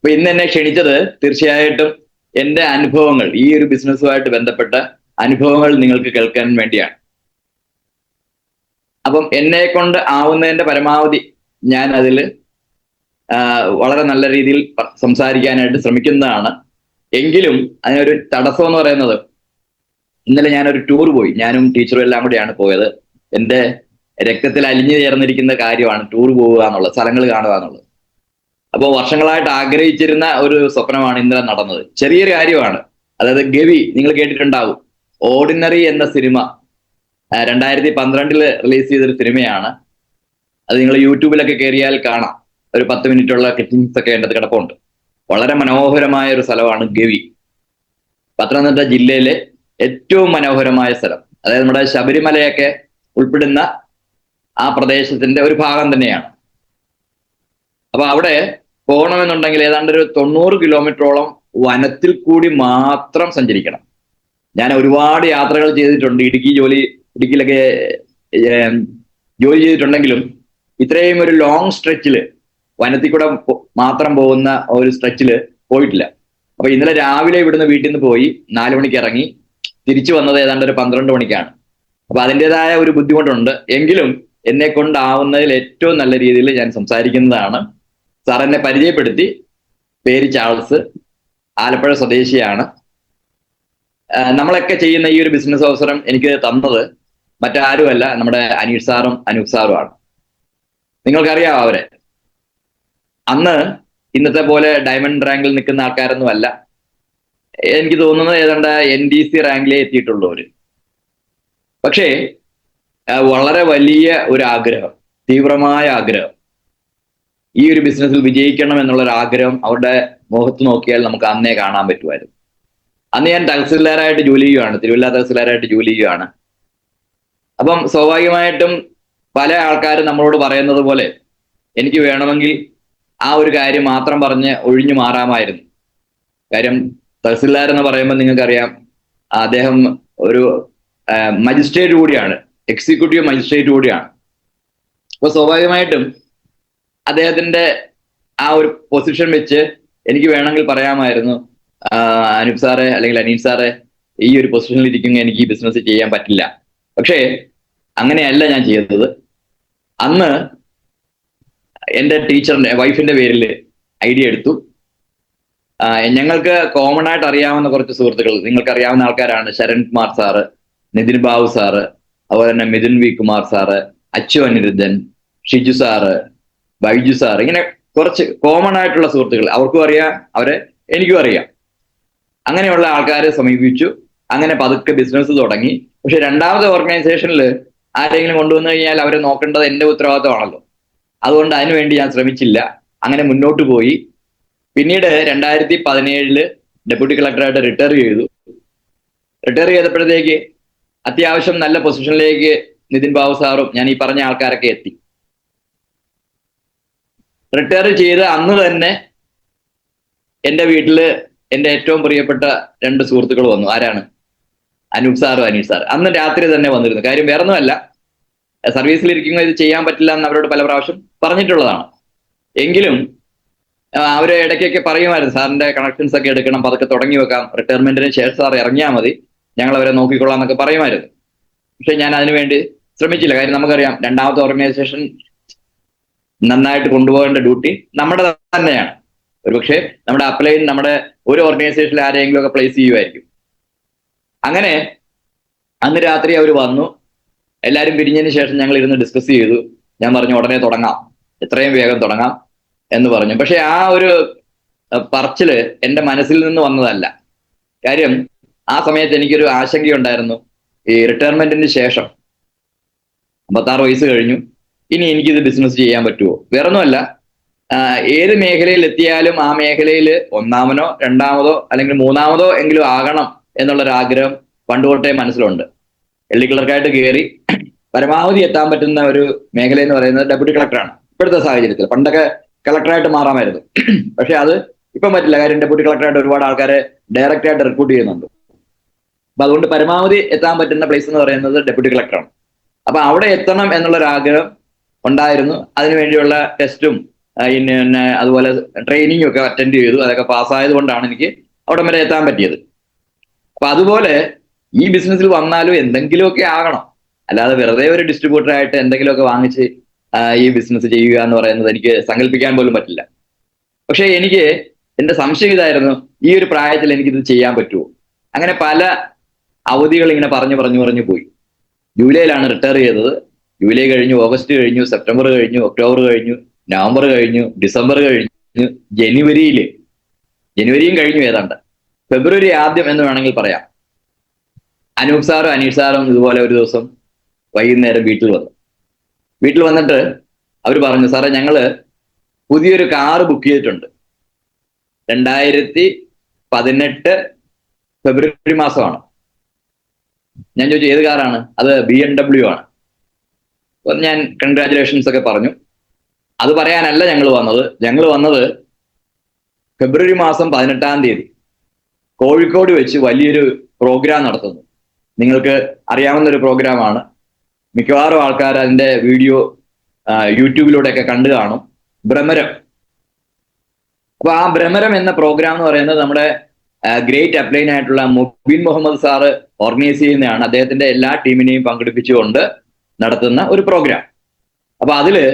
അപ്പൊ ഇന്ന് എന്നെ ക്ഷണിച്ചത് തീർച്ചയായിട്ടും എന്റെ അനുഭവങ്ങൾ, ഈ ഒരു ബിസിനസ്സുമായിട്ട് ബന്ധപ്പെട്ട അനുഭവങ്ങൾ നിങ്ങൾക്ക് കേൾക്കാൻ വേണ്ടിയാണ്. അപ്പം എന്നെ കൊണ്ട് ആവുന്നതിന്റെ പരമാവധി ഞാൻ അതിൽ വളരെ നല്ല രീതിയിൽ സംസാരിക്കാനായിട്ട് ശ്രമിക്കുന്നതാണ്. എങ്കിലും അതിനൊരു തടസ്സം എന്ന് പറയുന്നത്, ഇന്നലെ ഞാനൊരു ടൂർ പോയി. ഞാനും ടീച്ചറും എല്ലാം കൂടിയാണ് പോയത്. എന്റെ രക്തത്തിൽ അലിഞ്ഞു ചേർന്നിരിക്കുന്ന കാര്യമാണ് ടൂർ പോവുക എന്നുള്ളത്, സ്ഥലങ്ങൾ കാണുക എന്നുള്ളത്. അപ്പോൾ വർഷങ്ങളായിട്ട് ആഗ്രഹിച്ചിരുന്ന ഒരു സ്വപ്നമാണ് ഇന്നലെ നടന്നത്. ചെറിയൊരു കാര്യമാണ്. അതായത് ഗവി നിങ്ങൾ കേട്ടിട്ടുണ്ടാവും. ഓർഡിനറി എന്ന സിനിമ 2012 റിലീസ് ചെയ്തൊരു സിനിമയാണ്. അത് നിങ്ങൾ യൂട്യൂബിലൊക്കെ കയറിയാൽ കാണാം. ഒരു 10 മിനിറ്റുള്ള ക്ലിപ്പിംഗ്സ് ഒക്കെ എൻ്റെ കിടപ്പുണ്ട്. വളരെ മനോഹരമായ ഒരു സ്ഥലമാണ് ഗവി. പത്തനംതിട്ട ജില്ലയിലെ ഏറ്റവും മനോഹരമായ സ്ഥലം. അതായത് നമ്മുടെ ശബരിമലയൊക്കെ ഉൾപ്പെടുന്ന ആ പ്രദേശത്തിന്റെ ഒരു ഭാഗം തന്നെയാണ്. അപ്പൊ അവിടെ പോകണമെന്നുണ്ടെങ്കിൽ ഏതാണ്ട് ഒരു 90 കിലോമീറ്ററോളം വനത്തിൽ കൂടി മാത്രം സഞ്ചരിക്കണം. ഞാൻ ഒരുപാട് യാത്രകൾ ചെയ്തിട്ടുണ്ട്. ഇടുക്കിയിലൊക്കെ ജോലി ചെയ്തിട്ടുണ്ടെങ്കിലും ഇത്രയും ഒരു ലോങ് സ്ട്രെച്ചില്, വനത്തിൽ കൂടെ മാത്രം പോകുന്ന ഒരു സ്ട്രെച്ചില് പോയിട്ടില്ല. അപ്പൊ ഇന്നലെ രാവിലെ ഇവിടുന്ന് വീട്ടിൽ നിന്ന് പോയി 4 മണിക്ക് ഇറങ്ങി തിരിച്ചു വന്നത് ഏതാണ്ട് ഒരു 12 മണിക്കാണ്. അപ്പൊ അതിൻ്റെതായ ഒരു ബുദ്ധിമുട്ടുണ്ട്. എങ്കിലും എന്നെ കൊണ്ടാവുന്നതിൽ ഏറ്റവും നല്ല രീതിയിൽ ഞാൻ സംസാരിക്കുന്നതാണ്. സാർ എന്നെ പരിചയപ്പെടുത്തി. പേര് ചാൾസ്, ആലപ്പുഴ സ്വദേശിയാണ്. നമ്മളൊക്കെ ചെയ്യുന്ന ഈ ഒരു ബിസിനസ് അവസരം എനിക്ക് തന്നത് മറ്റാരുമല്ല, നമ്മുടെ അനീഷ് സാറും അനൂപ് സാറുമാണ്. നിങ്ങൾക്കറിയാം അവരെ. അന്ന് ഇന്നത്തെ പോലെ ഡയമണ്ട് റാങ്കിൽ നിൽക്കുന്ന ആൾക്കാരൊന്നും അല്ല. എനിക്ക് തോന്നുന്നത് ഏതാണ്ട് NDC റാങ്കിലേ എത്തിയിട്ടുള്ളൂ അവര്. പക്ഷേ വളരെ വലിയ ഒരു ആഗ്രഹം, തീവ്രമായ ആഗ്രഹം, ഈ ഒരു ബിസിനസ്സിൽ വിജയിക്കണം എന്നുള്ളൊരു ആഗ്രഹം അവരുടെ മുഖത്ത് നോക്കിയാൽ നമുക്ക് അന്നേ കാണാൻ പറ്റുമായിരുന്നു. അന്ന് ഞാൻ തഹസിൽദാരായിട്ട് ജോലി ചെയ്യുകയാണ്, തിരുവല്ല തഹസിൽദാരായിട്ട് ജോലി ചെയ്യുകയാണ്. അപ്പം സ്വാഭാവികമായിട്ടും പല ആൾക്കാരും നമ്മളോട് പറയുന്നത് പോലെ എനിക്ക് വേണമെങ്കിൽ ആ ഒരു കാര്യം മാത്രം പറഞ്ഞ് ഒഴിഞ്ഞു മാറാമായിരുന്നു. കാര്യം തഹസിൽദാർ എന്ന് പറയുമ്പോൾ നിങ്ങൾക്കറിയാം, അദ്ദേഹം ഒരു മജിസ്ട്രേറ്റ് കൂടിയാണ്, എക്സിക്യൂട്ടീവ് മജിസ്ട്രേറ്റ് കൂടിയാണ്. അപ്പൊ സ്വാഭാവികമായിട്ടും അദ്ദേഹത്തിന്റെ ആ ഒരു പൊസിഷൻ വെച്ച് എനിക്ക് വേണമെങ്കിൽ പറയാമായിരുന്നു, അനൂപ് സാറെ അല്ലെങ്കിൽ അനീഷ് സാറെ, ഈ ഒരു പൊസിഷനിൽ ഇരിക്കുന്ന എനിക്ക് ഈ ബിസിനസ് ചെയ്യാൻ പറ്റില്ല. പക്ഷേ അങ്ങനെയല്ല ഞാൻ ചെയ്തത്. അന്ന് എൻ്റെ ടീച്ചറിന്റെ വൈഫിന്റെ പേരിൽ ഐഡിയ എടുത്തു. ഞങ്ങൾക്ക് കോമൺ ആയിട്ട് അറിയാവുന്ന കുറച്ച് സുഹൃത്തുക്കൾ, നിങ്ങൾക്ക് അറിയാവുന്ന ആൾക്കാരാണ്. ശരൺ കുമാർ സാറ്, നിതിൻ ബാബു സാറ്, അതുപോലെ തന്നെ Mithun V Kumar sir, Achu Aniruddhan, Shiju sir, Baiju sir, ഇങ്ങനെ കുറച്ച് കോമൺ ആയിട്ടുള്ള സുഹൃത്തുക്കൾ. അവർക്കും അറിയാം, അവരെ എനിക്കും അറിയാം. അങ്ങനെയുള്ള ആൾക്കാരെ സമീപിച്ചു. അങ്ങനെ പതുക്കെ ബിസിനസ് തുടങ്ങി. പക്ഷെ രണ്ടാമത്തെ ഓർഗനൈസേഷനിൽ ആരെങ്കിലും കൊണ്ടുവന്നു കഴിഞ്ഞാൽ അവരെ നോക്കേണ്ടത് എൻ്റെ ഉത്തരവാദിത്തമാണല്ലോ. അതുകൊണ്ട് അതിനുവേണ്ടി ഞാൻ ശ്രമിച്ചില്ല. അങ്ങനെ മുന്നോട്ട് പോയി. പിന്നീട് 2017 ഡെപ്യൂട്ടി കളക്ടറായിട്ട് റിട്ടയർ ചെയ്തു. റിട്ടയർ ചെയ്തപ്പോഴത്തേക്ക് അത്യാവശ്യം നല്ല പൊസിഷനിലേക്ക് നിതിൻ ബാബു സാറും ഞാൻ ഈ പറഞ്ഞ ആൾക്കാരൊക്കെ എത്തി. റിട്ടയർ ചെയ്ത് അന്ന് തന്നെ എൻ്റെ വീട്ടില് എൻ്റെ ഏറ്റവും പ്രിയപ്പെട്ട 2 സുഹൃത്തുക്കൾ വന്നു. ആരാണ്? അനൂപ് സാറും അനീഷ് സാർ. അന്ന് രാത്രി തന്നെ വന്നിരുന്നു. കാര്യം വേറൊന്നുമല്ല, സർവീസിലിരിക്കുന്ന ഇത് ചെയ്യാൻ പറ്റില്ല എന്ന് അവരോട് പല പ്രാവശ്യം പറഞ്ഞിട്ടുള്ളതാണ്. എങ്കിലും അവര് ഇടയ്ക്കൊക്കെ പറയുമായിരുന്നു, സാറിന്റെ കണക്ഷൻസ് ഒക്കെ എടുക്കണം, പതുക്കെ തുടങ്ങി വെക്കാം, റിട്ടയർമെന്റിന് ശേഷം സാർ ഇറങ്ങിയാൽ മതി, ഞങ്ങൾ അവരെ നോക്കിക്കൊള്ളാം എന്നൊക്കെ പറയുമായിരുന്നു. പക്ഷെ ഞാൻ അതിനുവേണ്ടി ശ്രമിച്ചില്ല. കാര്യം നമുക്കറിയാം, രണ്ടാമത്തെ ഓർഗനൈസേഷൻ നന്നായിട്ട് കൊണ്ടുപോകേണ്ട ഡ്യൂട്ടി നമ്മുടെ തന്നെയാണ്. ഒരുപക്ഷെ നമ്മുടെ അപ്ലൈൻ നമ്മുടെ ഒരു ഓർഗനൈസേഷനിൽ ആരെങ്കിലും ഒക്കെ പ്ലേസ് ചെയ്യുമായിരിക്കും. അങ്ങനെ അന്ന് രാത്രി അവർ വന്നു. എല്ലാവരും പിരിഞ്ഞതിന് ശേഷം ഞങ്ങൾ ഇരുന്ന് ഡിസ്കസ് ചെയ്തു. ഞാൻ പറഞ്ഞു ഉടനെ തുടങ്ങാം, എത്രയും വേഗം തുടങ്ങാം എന്ന് പറഞ്ഞു. പക്ഷെ ആ ഒരു പറച്ചില് എൻ്റെ മനസ്സിൽ നിന്ന് വന്നതല്ല. കാര്യം ആ സമയത്ത് എനിക്കൊരു ആശങ്കയുണ്ടായിരുന്നു. ഈ റിട്ടയർമെന്റിന് ശേഷം 56 വയസ്സ് കഴിഞ്ഞു, ഇനി എനിക്കിത് ബിസിനസ് ചെയ്യാൻ പറ്റുമോ? വേറൊന്നുമല്ല, ഏത് മേഖലയിൽ എത്തിയാലും ആ മേഖലയിൽ ഒന്നാമനോ രണ്ടാമതോ അല്ലെങ്കിൽ മൂന്നാമതോ എങ്കിലും ആകണം എന്നുള്ളൊരാഗ്രഹം പണ്ടുതൊട്ടേ മനസ്സിലുണ്ട്. LD ക്ലർക്കായിട്ട് കയറി പരമാവധി എത്താൻ പറ്റുന്ന ഒരു മേഖല എന്ന് പറയുന്നത് ഡെപ്യൂട്ടി കളക്ടറാണ് ഇപ്പോഴത്തെ സാഹചര്യത്തിൽ. പണ്ടൊക്കെ കളക്ടറായിട്ട് മാറാമായിരുന്നു, പക്ഷെ അത് ഇപ്പം പറ്റില്ല. കാര്യം ഡെപ്യൂട്ടി കളക്ടറായിട്ട് ഒരുപാട് ആൾക്കാരെ ഡയറക്റ്റ് ആയിട്ട് റിക്രൂട്ട് ചെയ്യുന്നുണ്ട്. അപ്പൊ അതുകൊണ്ട് പരമാവധി എത്താൻ പറ്റുന്ന പ്ലേസ് എന്ന് പറയുന്നത് ഡെപ്യൂട്ടി കളക്ടറാണ്. അപ്പൊ അവിടെ എത്തണം എന്നുള്ളൊരാഗ്രഹം ഉണ്ടായിരുന്നു. അതിനുവേണ്ടിയുള്ള ടെസ്റ്റും പിന്നെ അതുപോലെ ട്രെയിനിങ് ഒക്കെ അറ്റൻഡ് ചെയ്തു. അതൊക്കെ പാസ്സായത് കൊണ്ടാണ് എനിക്ക് അവിടം വരെ എത്താൻ പറ്റിയത്. അപ്പൊ അതുപോലെ ഈ ബിസിനസ്സിൽ വന്നാലും എന്തെങ്കിലുമൊക്കെ ആകണം. അല്ലാതെ വെറുതെ ഒരു ഡിസ്ട്രിബ്യൂട്ടർ ആയിട്ട് എന്തെങ്കിലുമൊക്കെ വാങ്ങിച്ച് ഈ ബിസിനസ് ചെയ്യുക എന്ന് പറയുന്നത് എനിക്ക് സങ്കല്പിക്കാൻ പോലും പറ്റില്ല. പക്ഷെ എനിക്ക് എന്റെ സംശയം ഇതായിരുന്നു, ഈ ഒരു പ്രായത്തിൽ എനിക്കിത് ചെയ്യാൻ പറ്റുമോ? അങ്ങനെ പല അവധികൾ ഇങ്ങനെ പറഞ്ഞു പോയി. ജൂലൈയിലാണ് റിട്ടയർ ചെയ്തത്. ജൂലൈ കഴിഞ്ഞു, ഓഗസ്റ്റ് കഴിഞ്ഞു, സെപ്റ്റംബർ കഴിഞ്ഞു, ഒക്ടോബർ കഴിഞ്ഞു, നവംബർ കഴിഞ്ഞു, ഡിസംബർ കഴിഞ്ഞു, ജനുവരിയും കഴിഞ്ഞു ഏതാണ്ട്. ഫെബ്രുവരി ആദ്യം എന്ന് വേണമെങ്കിൽ പറയാം, അനൂപ് സാറും അനീഷ് സാറും ഇതുപോലെ ഒരു ദിവസം വൈകുന്നേരം വീട്ടിൽ വന്നിട്ട് അവർ പറഞ്ഞു, സാറേ ഞങ്ങള് പുതിയൊരു കാറ് ബുക്ക് ചെയ്തിട്ടുണ്ട്. 2018 ഫെബ്രുവരി മാസമാണ്. ഞാൻ ചോദിച്ചു ഏത് കാറാണ്? അത് BMW ആണ്. അപ്പൊ ഞാൻ കൺഗ്രാറ്റുലേഷൻസ് ഒക്കെ പറഞ്ഞു. അത് പറയാനല്ല ഞങ്ങൾ വന്നത് ഫെബ്രുവരി മാസം 18-ാം തീയതി കോഴിക്കോട് വെച്ച് വലിയൊരു പ്രോഗ്രാം നടത്തുന്നു. നിങ്ങൾക്ക് അറിയാവുന്ന ഒരു പ്രോഗ്രാമാണ്. മിക്കവാറും ആൾക്കാർ അതിന്റെ വീഡിയോ യൂട്യൂബിലൂടെയൊക്കെ കണ്ടു കാണും. ഭ്രമരം. അപ്പൊ ആ ഭ്രമരം എന്ന പ്രോഗ്രാം എന്ന് പറയുന്നത് നമ്മുടെ ഗ്രേറ്റ് അപ്ലൈൻ ആയിട്ടുള്ള മുബീൻ മുഹമ്മദ് സാറ് ഓർഗനൈസ് ചെയ്യുന്നതാണ്. അദ്ദേഹത്തിന്റെ എല്ലാ ടീമിനെയും പങ്കെടുപ്പിച്ചുകൊണ്ട് നടത്തുന്ന ഒരു പ്രോഗ്രാം. അപ്പൊ അതില്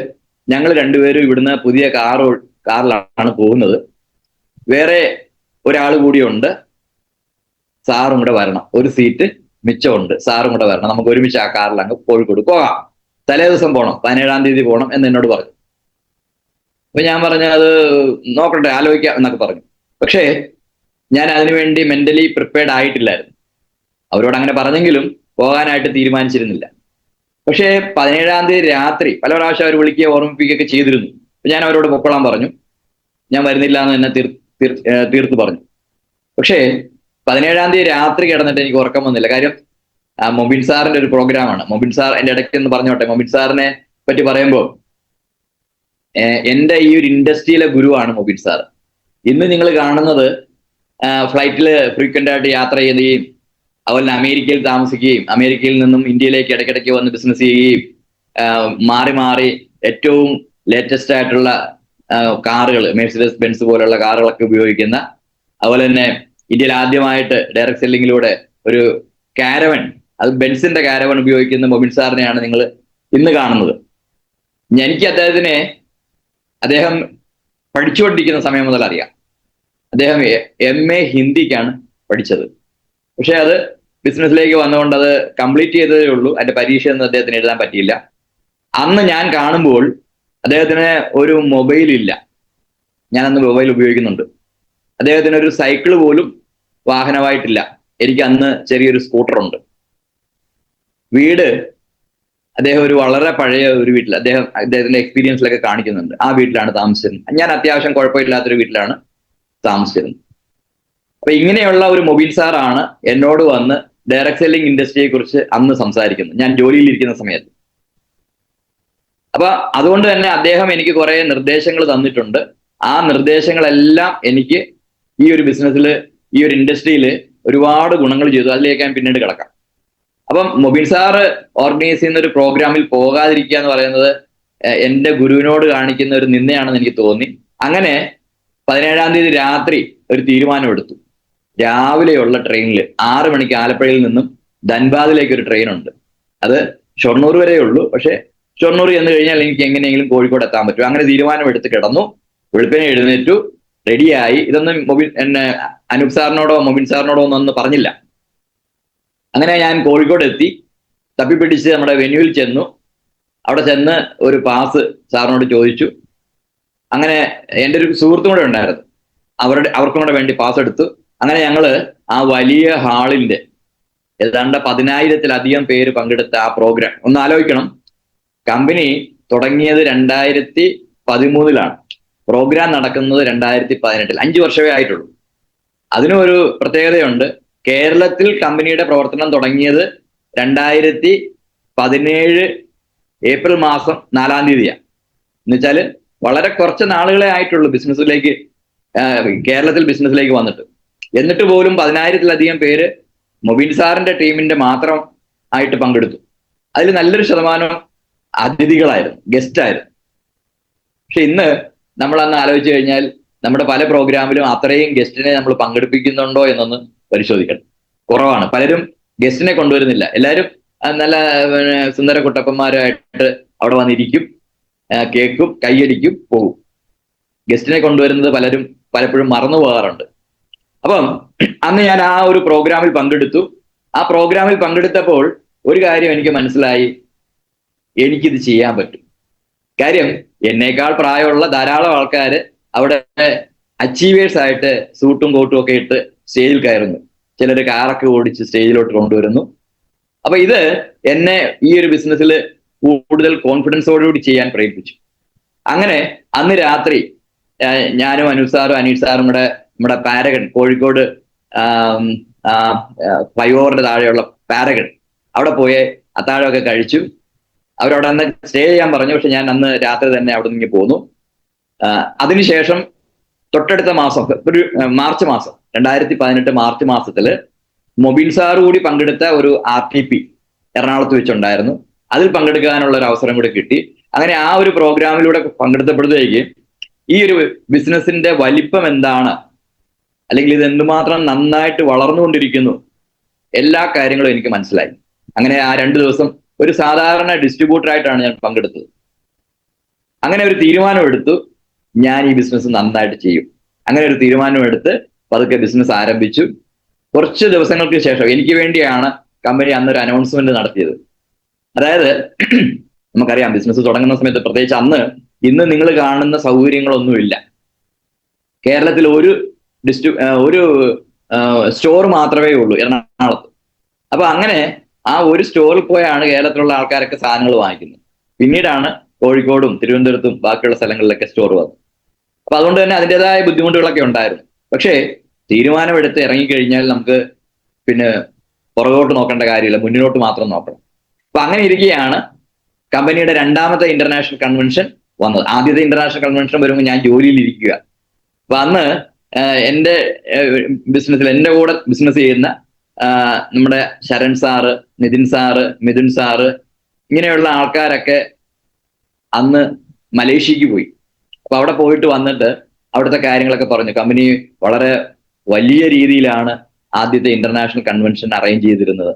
ഞങ്ങൾ രണ്ടുപേരും ഇവിടുന്ന് പുതിയ കാറിലാണ് പോകുന്നത്. വേറെ ഒരാൾ കൂടിയുണ്ട്. സാറും കൂടെ വരണം, ഒരു സീറ്റ് മിച്ചമുണ്ട്, സാറും കൂടെ വരണം, നമുക്ക് ഒരുമിച്ച് ആ കാറിൽ അങ്ങ് കോഴിക്കോട് പോകാം. തലേ ദിവസം പോകണം, 17-ാം തീയതി പോകണം എന്ന് എന്നോട് പറഞ്ഞു. അപ്പൊ ഞാൻ പറഞ്ഞു അത് നോക്കട്ടെ, ആലോചിക്കാം എന്നൊക്കെ പറഞ്ഞു. പക്ഷേ ഞാൻ അതിനുവേണ്ടി മെന്റലി പ്രിപ്പയർഡ് ആയിട്ടില്ലായിരുന്നു. അവരോട് അങ്ങനെ പറഞ്ഞെങ്കിലും പോകാനായിട്ട് തീരുമാനിച്ചിരുന്നില്ല. പക്ഷേ 17-ാം തീയതി രാത്രി പല പ്രാവശ്യം അവർ വിളിക്കുകയോ ഓർമ്മിപ്പിക്കുകയൊക്കെ ചെയ്തിരുന്നു. അപ്പൊ ഞാൻ അവരോട് പൊക്കോളാൻ പറഞ്ഞു. ഞാൻ വരുന്നില്ല എന്ന് എന്നെ തീർത്ത് പറഞ്ഞു. പക്ഷേ 17-ാം തീയതി രാത്രി കിടന്നിട്ട് എനിക്ക് ഉറക്കം വന്നില്ല. കാര്യം മൊബിൻ സാറിന്റെ ഒരു പ്രോഗ്രാമാണ്. മൊബിൻ സാർ എന്റെ ഇടയ്ക്ക് എന്ന് പറഞ്ഞോട്ടെ, മൊബിൻ സാറിനെ പറ്റി പറയുമ്പോൾ എന്റെ ഈ ഒരു ഇൻഡസ്ട്രിയിലെ ഗുരുവാണ് മൊബിൻ സാർ. ഇന്ന് നിങ്ങൾ കാണുന്നത് ഫ്ലൈറ്റിൽ ഫ്രീക്വന്റ് ആയിട്ട് യാത്ര ചെയ്യുകയും അതുപോലെ അമേരിക്കയിൽ താമസിക്കുകയും അമേരിക്കയിൽ നിന്നും ഇന്ത്യയിലേക്ക് ഇടയ്ക്കിടയ്ക്ക് വന്ന് ബിസിനസ് ചെയ്യുകയും മാറി ഏറ്റവും ലേറ്റസ്റ്റ് ആയിട്ടുള്ള കാറുകൾ, മെഴ്സിഡസ് ബെൻസ് പോലുള്ള കാറുകളൊക്കെ ഉപയോഗിക്കുന്ന, അതുപോലെ തന്നെ ഇന്ത്യയിൽ ആദ്യമായിട്ട് ഡയറക്ട് സെല്ലിങ്ങിലൂടെ ഒരു കാരവൻ, അത് ബെൻസിന്റെ കാരവൻ ഉപയോഗിക്കുന്ന മൊബിൻ സാറിനെയാണ് നിങ്ങൾ ഇന്ന് കാണുന്നത്. എനിക്ക് അദ്ദേഹം പഠിച്ചുകൊണ്ടിരിക്കുന്ന സമയം മുതൽ അറിയാം. അദ്ദേഹം MA ഹിന്ദിക്കാണ് പഠിച്ചത്. പക്ഷെ അത് ബിസിനസ്സിലേക്ക് വന്നുകൊണ്ട് അത് കംപ്ലീറ്റ് ചെയ്തതേ ഉള്ളൂ. അതിന്റെ പരീക്ഷയൊന്നും അദ്ദേഹത്തിന് എഴുതാൻ പറ്റിയില്ല. അന്ന് ഞാൻ കാണുമ്പോൾ അദ്ദേഹത്തിന് ഒരു മൊബൈൽ ഇല്ല. ഞാൻ അന്ന് മൊബൈൽ ഉപയോഗിക്കുന്നുണ്ട്. അദ്ദേഹത്തിന് ഒരു സൈക്കിൾ പോലും വാഹനമായിട്ടില്ല. എനിക്ക് അന്ന് ചെറിയൊരു സ്കൂട്ടറുണ്ട്. വീട് അദ്ദേഹം ഒരു വളരെ പഴയ ഒരു വീട്ടിൽ, അദ്ദേഹത്തിന്റെ എക്സ്പീരിയൻസിലൊക്കെ കാണിക്കുന്നുണ്ട്. ആ വീട്ടിലാണ് താമസിച്ചിരുന്നത്. ഞാൻ അത്യാവശ്യം കുഴപ്പമില്ലാത്തൊരു വീട്ടിലാണ് താമസിച്ചിരുന്നത്. അപ്പൊ ഇങ്ങനെയുള്ള ഒരു മൊബൈൽ സാറാണ് എന്നോട് വന്ന് ഡയറക്ട് സെല്ലിംഗ് ഇൻഡസ്ട്രിയെ കുറിച്ച് അന്ന് സംസാരിക്കുന്നത്, ഞാൻ ജോലിയിലിരിക്കുന്ന സമയത്ത്. അപ്പൊ അതുകൊണ്ട് തന്നെ അദ്ദേഹം എനിക്ക് കുറെ നിർദ്ദേശങ്ങൾ തന്നിട്ടുണ്ട്. ആ നിർദ്ദേശങ്ങളെല്ലാം എനിക്ക് ഈ ഒരു ബിസിനസ്സിൽ, ഈ ഒരു ഇൻഡസ്ട്രിയിൽ ഒരുപാട് ഗുണങ്ങൾ ചെയ്തു. അതിലേക്ക് ഞാൻ പിന്നീട് കിടക്കാം. അപ്പം മൊബിൻ സാറ് ഓർഗനൈസ് ചെയ്യുന്ന ഒരു പ്രോഗ്രാമിൽ പോകാതിരിക്കുക എന്ന് പറയുന്നത് എന്റെ ഗുരുവിനോട് കാണിക്കുന്ന ഒരു നിന്ദയാണെന്ന് എനിക്ക് തോന്നി. അങ്ങനെ 17-ാം തീയതി രാത്രി ഒരു തീരുമാനമെടുത്തു. രാവിലെയുള്ള ട്രെയിനിൽ 6 മണിക്ക് ആലപ്പുഴയിൽ നിന്നും ധൻബാദിലേക്ക് ഒരു ട്രെയിൻ ഉണ്ട്. അത് ഷൊർണൂർ വരെ ഉള്ളൂ. പക്ഷെ ഷൊർണൂർ ചെന്ന് കഴിഞ്ഞാൽ എനിക്ക് എങ്ങനെയെങ്കിലും കോഴിക്കോട് എത്താൻ പറ്റും. അങ്ങനെ തീരുമാനമെടുത്ത് കിടന്നു. വെളുപ്പിനെ എഴുന്നേറ്റു, റെഡിയായി. ഇതൊന്നും അനൂപ് സാറിനോടോ മൊബിൻ സാറിനോടോ ഒന്നും പറഞ്ഞില്ല. അങ്ങനെ ഞാൻ കോഴിക്കോട് എത്തി. തപ്പിപ്പിടിച്ച് നമ്മുടെ വെന്യൂവിൽ ചെന്നു. അവിടെ ചെന്ന് ഒരു പാസ് സാറിനോട് ചോദിച്ചു. അങ്ങനെ എൻ്റെ ഒരു സുഹൃത്തും കൂടെ ഉണ്ടായിരുന്നു. അവർക്കും കൂടെ വേണ്ടി പാസ് എടുത്തു. അങ്ങനെ ഞങ്ങള് ആ വലിയ ഹാളിന്റെ ഏതാണ്ട് 10,000-ത്തിലധികം പേര് പങ്കെടുത്ത ആ പ്രോഗ്രാം ഒന്ന് ആലോചിക്കണം. കമ്പനി തുടങ്ങിയത് 2013-ലാണ്. പ്രോഗ്രാം നടക്കുന്നത് 2018. 5 വർഷമേ ആയിട്ടുള്ളൂ. അതിനും ഒരു പ്രത്യേകതയുണ്ട്. കേരളത്തിൽ കമ്പനിയുടെ പ്രവർത്തനം തുടങ്ങിയത് 2017 ഏപ്രിൽ മാസം 4-ാം തീയതിയാണ്. എന്നുവെച്ചാല് വളരെ കുറച്ച് നാളുകളെ ആയിട്ടുള്ളൂ കേരളത്തിൽ ബിസിനസ്സിലേക്ക് വന്നിട്ട്. എന്നിട്ട് പോലും 10,000-ത്തിലധികം പേര് മൊബിൻ സാറിന്റെ ടീമിന്റെ മാത്രം ആയിട്ട് പങ്കെടുത്തു. അതിൽ നല്ലൊരു ശതമാനം അതിഥികളായിരുന്നു, ഗസ്റ്റ് ആയിരുന്നു. പക്ഷെ ഇന്ന് നമ്മൾ അന്ന് ആലോചിച്ച് കഴിഞ്ഞാൽ നമ്മുടെ പല പ്രോഗ്രാമിലും അത്രയും ഗസ്റ്റിനെ നമ്മൾ പങ്കെടുപ്പിക്കുന്നുണ്ടോ എന്നൊന്ന് പരിശോധിക്കണം. കുറവാണ്. പലരും ഗസ്റ്റിനെ കൊണ്ടുവരുന്നില്ല. എല്ലാവരും നല്ല സുന്ദര കുട്ടപ്പന്മാരായിട്ട് അവിടെ വന്നിരിക്കും, കേൾക്കും, കൈയടിക്കും, പോകും. ഗസ്റ്റിനെ കൊണ്ടുവരുന്നത് പലപ്പോഴും മറന്നു പോകാറുണ്ട്. അപ്പം അന്ന് ഞാൻ ആ ഒരു പ്രോഗ്രാമിൽ പങ്കെടുത്തു. ആ പ്രോഗ്രാമിൽ പങ്കെടുത്തപ്പോൾ ഒരു കാര്യം എനിക്ക് മനസ്സിലായി, എനിക്കിത് ചെയ്യാൻ പറ്റും. കാര്യം എന്നേക്കാൾ പ്രായമുള്ള ധാരാളം ആൾക്കാർ അവിടെ അച്ചീവേഴ്സ് ആയിട്ട് സൂട്ടും കോട്ടും ഒക്കെ ഇട്ട് സ്റ്റേജിൽ കയറുന്നു. ചിലർ കാറൊക്കെ ഓടിച്ച് സ്റ്റേജിലോട്ട് കൊണ്ടുവരുന്നു. അപ്പൊ ഇത് എന്നെ ഈ ഒരു ബിസിനസ്സിൽ കൂടുതൽ കോൺഫിഡൻസോടുകൂടി ചെയ്യാൻ പ്രേരിപ്പിച്ചു. അങ്ങനെ അന്ന് രാത്രി ഞാനും അനൂപ് സാറും അനീഷ് സാറും കൂടെ നമ്മുടെ പാരഗൺ, കോഴിക്കോട് ഫ്ലൈഓവറിന്റെ താഴെയുള്ള പാരഗൺ, അവിടെ പോയി അത്താഴമൊക്കെ കഴിച്ചു. അവരവിടെ അന്ന് സ്റ്റേ ചെയ്യാൻ പറഞ്ഞു. പക്ഷെ ഞാൻ അന്ന് രാത്രി തന്നെ അവിടെ നിന്ന് പോന്നു. അതിനുശേഷം തൊട്ടടുത്ത മാസം, ഒരു മാർച്ച് മാസം, 2018 മാർച്ച് മാസത്തില് മൊബിൻ സാർ കൂടി പങ്കെടുത്ത ഒരു RTP എറണാകുളത്ത് വെച്ചുണ്ടായിരുന്നു. അതിൽ പങ്കെടുക്കാനുള്ള ഒരു അവസരം കൂടി കിട്ടി. അങ്ങനെ ആ ഒരു പ്രോഗ്രാമിലൂടെ പങ്കെടുത്തപ്പോഴത്തേക്ക് ഈ ഒരു ബിസിനസിന്റെ വലിപ്പം എന്താണ്, അല്ലെങ്കിൽ ഇത് എന്തുമാത്രം നന്നായിട്ട് വളർന്നുകൊണ്ടിരിക്കുന്നു, എല്ലാ കാര്യങ്ങളും എനിക്ക് മനസ്സിലായി. അങ്ങനെ ആ 2 ദിവസം ഒരു സാധാരണ ഡിസ്ട്രിബ്യൂട്ടറായിട്ടാണ് ഞാൻ പങ്കെടുത്തത്. അങ്ങനെ ഒരു തീരുമാനമെടുത്തു, ഞാൻ ഈ ബിസിനസ് നന്നായിട്ട് ചെയ്യും. അങ്ങനെ ഒരു തീരുമാനമെടുത്ത് പതുക്കെ ബിസിനസ് ആരംഭിച്ചു. കുറച്ച് ദിവസങ്ങൾക്ക് ശേഷം എനിക്ക് വേണ്ടിയാണ് കമ്പനി അന്നൊരു അനൗൺസ്മെന്റ് നടത്തിയത്. അതായത് നമുക്കറിയാം ബിസിനസ് തുടങ്ങുന്ന സമയത്ത്, പ്രത്യേകിച്ച് ഇന്ന് നിങ്ങൾ കാണുന്ന സൗകര്യങ്ങളൊന്നുമില്ല. കേരളത്തിൽ ഒരു സ്റ്റോർ മാത്രമേ ഉള്ളൂ എറണാകുളത്ത്. അപ്പൊ അങ്ങനെ ആ ഒരു സ്റ്റോറിൽ പോയാണ് കേരളത്തിലുള്ള ആൾക്കാരൊക്കെ സാധനങ്ങൾ വാങ്ങിക്കുന്നത്. പിന്നീടാണ് കോഴിക്കോടും തിരുവനന്തപുരത്തും ബാക്കിയുള്ള സ്ഥലങ്ങളിലൊക്കെ സ്റ്റോർ വന്നത്. അപ്പൊ അതുകൊണ്ട് തന്നെ അതിൻ്റെതായ ബുദ്ധിമുട്ടുകളൊക്കെ ഉണ്ടായിരുന്നു. പക്ഷേ തീരുമാനമെടുത്ത് ഇറങ്ങിക്കഴിഞ്ഞാൽ നമുക്ക് പിന്നെ പുറകോട്ട് നോക്കേണ്ട കാര്യമില്ല, മുന്നിലോട്ട് മാത്രം നോക്കണം. അപ്പൊ അങ്ങനെ ഇരിക്കുകയാണ് കമ്പനിയുടെ 2ാമത്തെ ഇന്റർനാഷണൽ കൺവെൻഷൻ വന്നത്. ആദ്യത്തെ ഇന്റർനാഷണൽ കൺവെൻഷൻ വരുമ്പോൾ ഞാൻ ജോലിയിൽ ഇരിക്കുക. അപ്പൊ അന്ന് എൻ്റെ ബിസിനസ്സിൽ എൻ്റെ കൂടെ ബിസിനസ് ചെയ്യുന്ന നമ്മുടെ Sharan sir, Nithin sir, Mithun sir, ഇങ്ങനെയുള്ള ആൾക്കാരൊക്കെ അന്ന് മലേഷ്യക്ക് പോയി. അപ്പൊ അവിടെ പോയിട്ട് വന്നിട്ട് അവിടുത്തെ കാര്യങ്ങളൊക്കെ പറഞ്ഞു. കമ്പനി വളരെ വലിയ രീതിയിലാണ് ആദ്യത്തെ ഇന്റർനാഷണൽ കൺവെൻഷൻ അറേഞ്ച് ചെയ്തിരുന്നത്.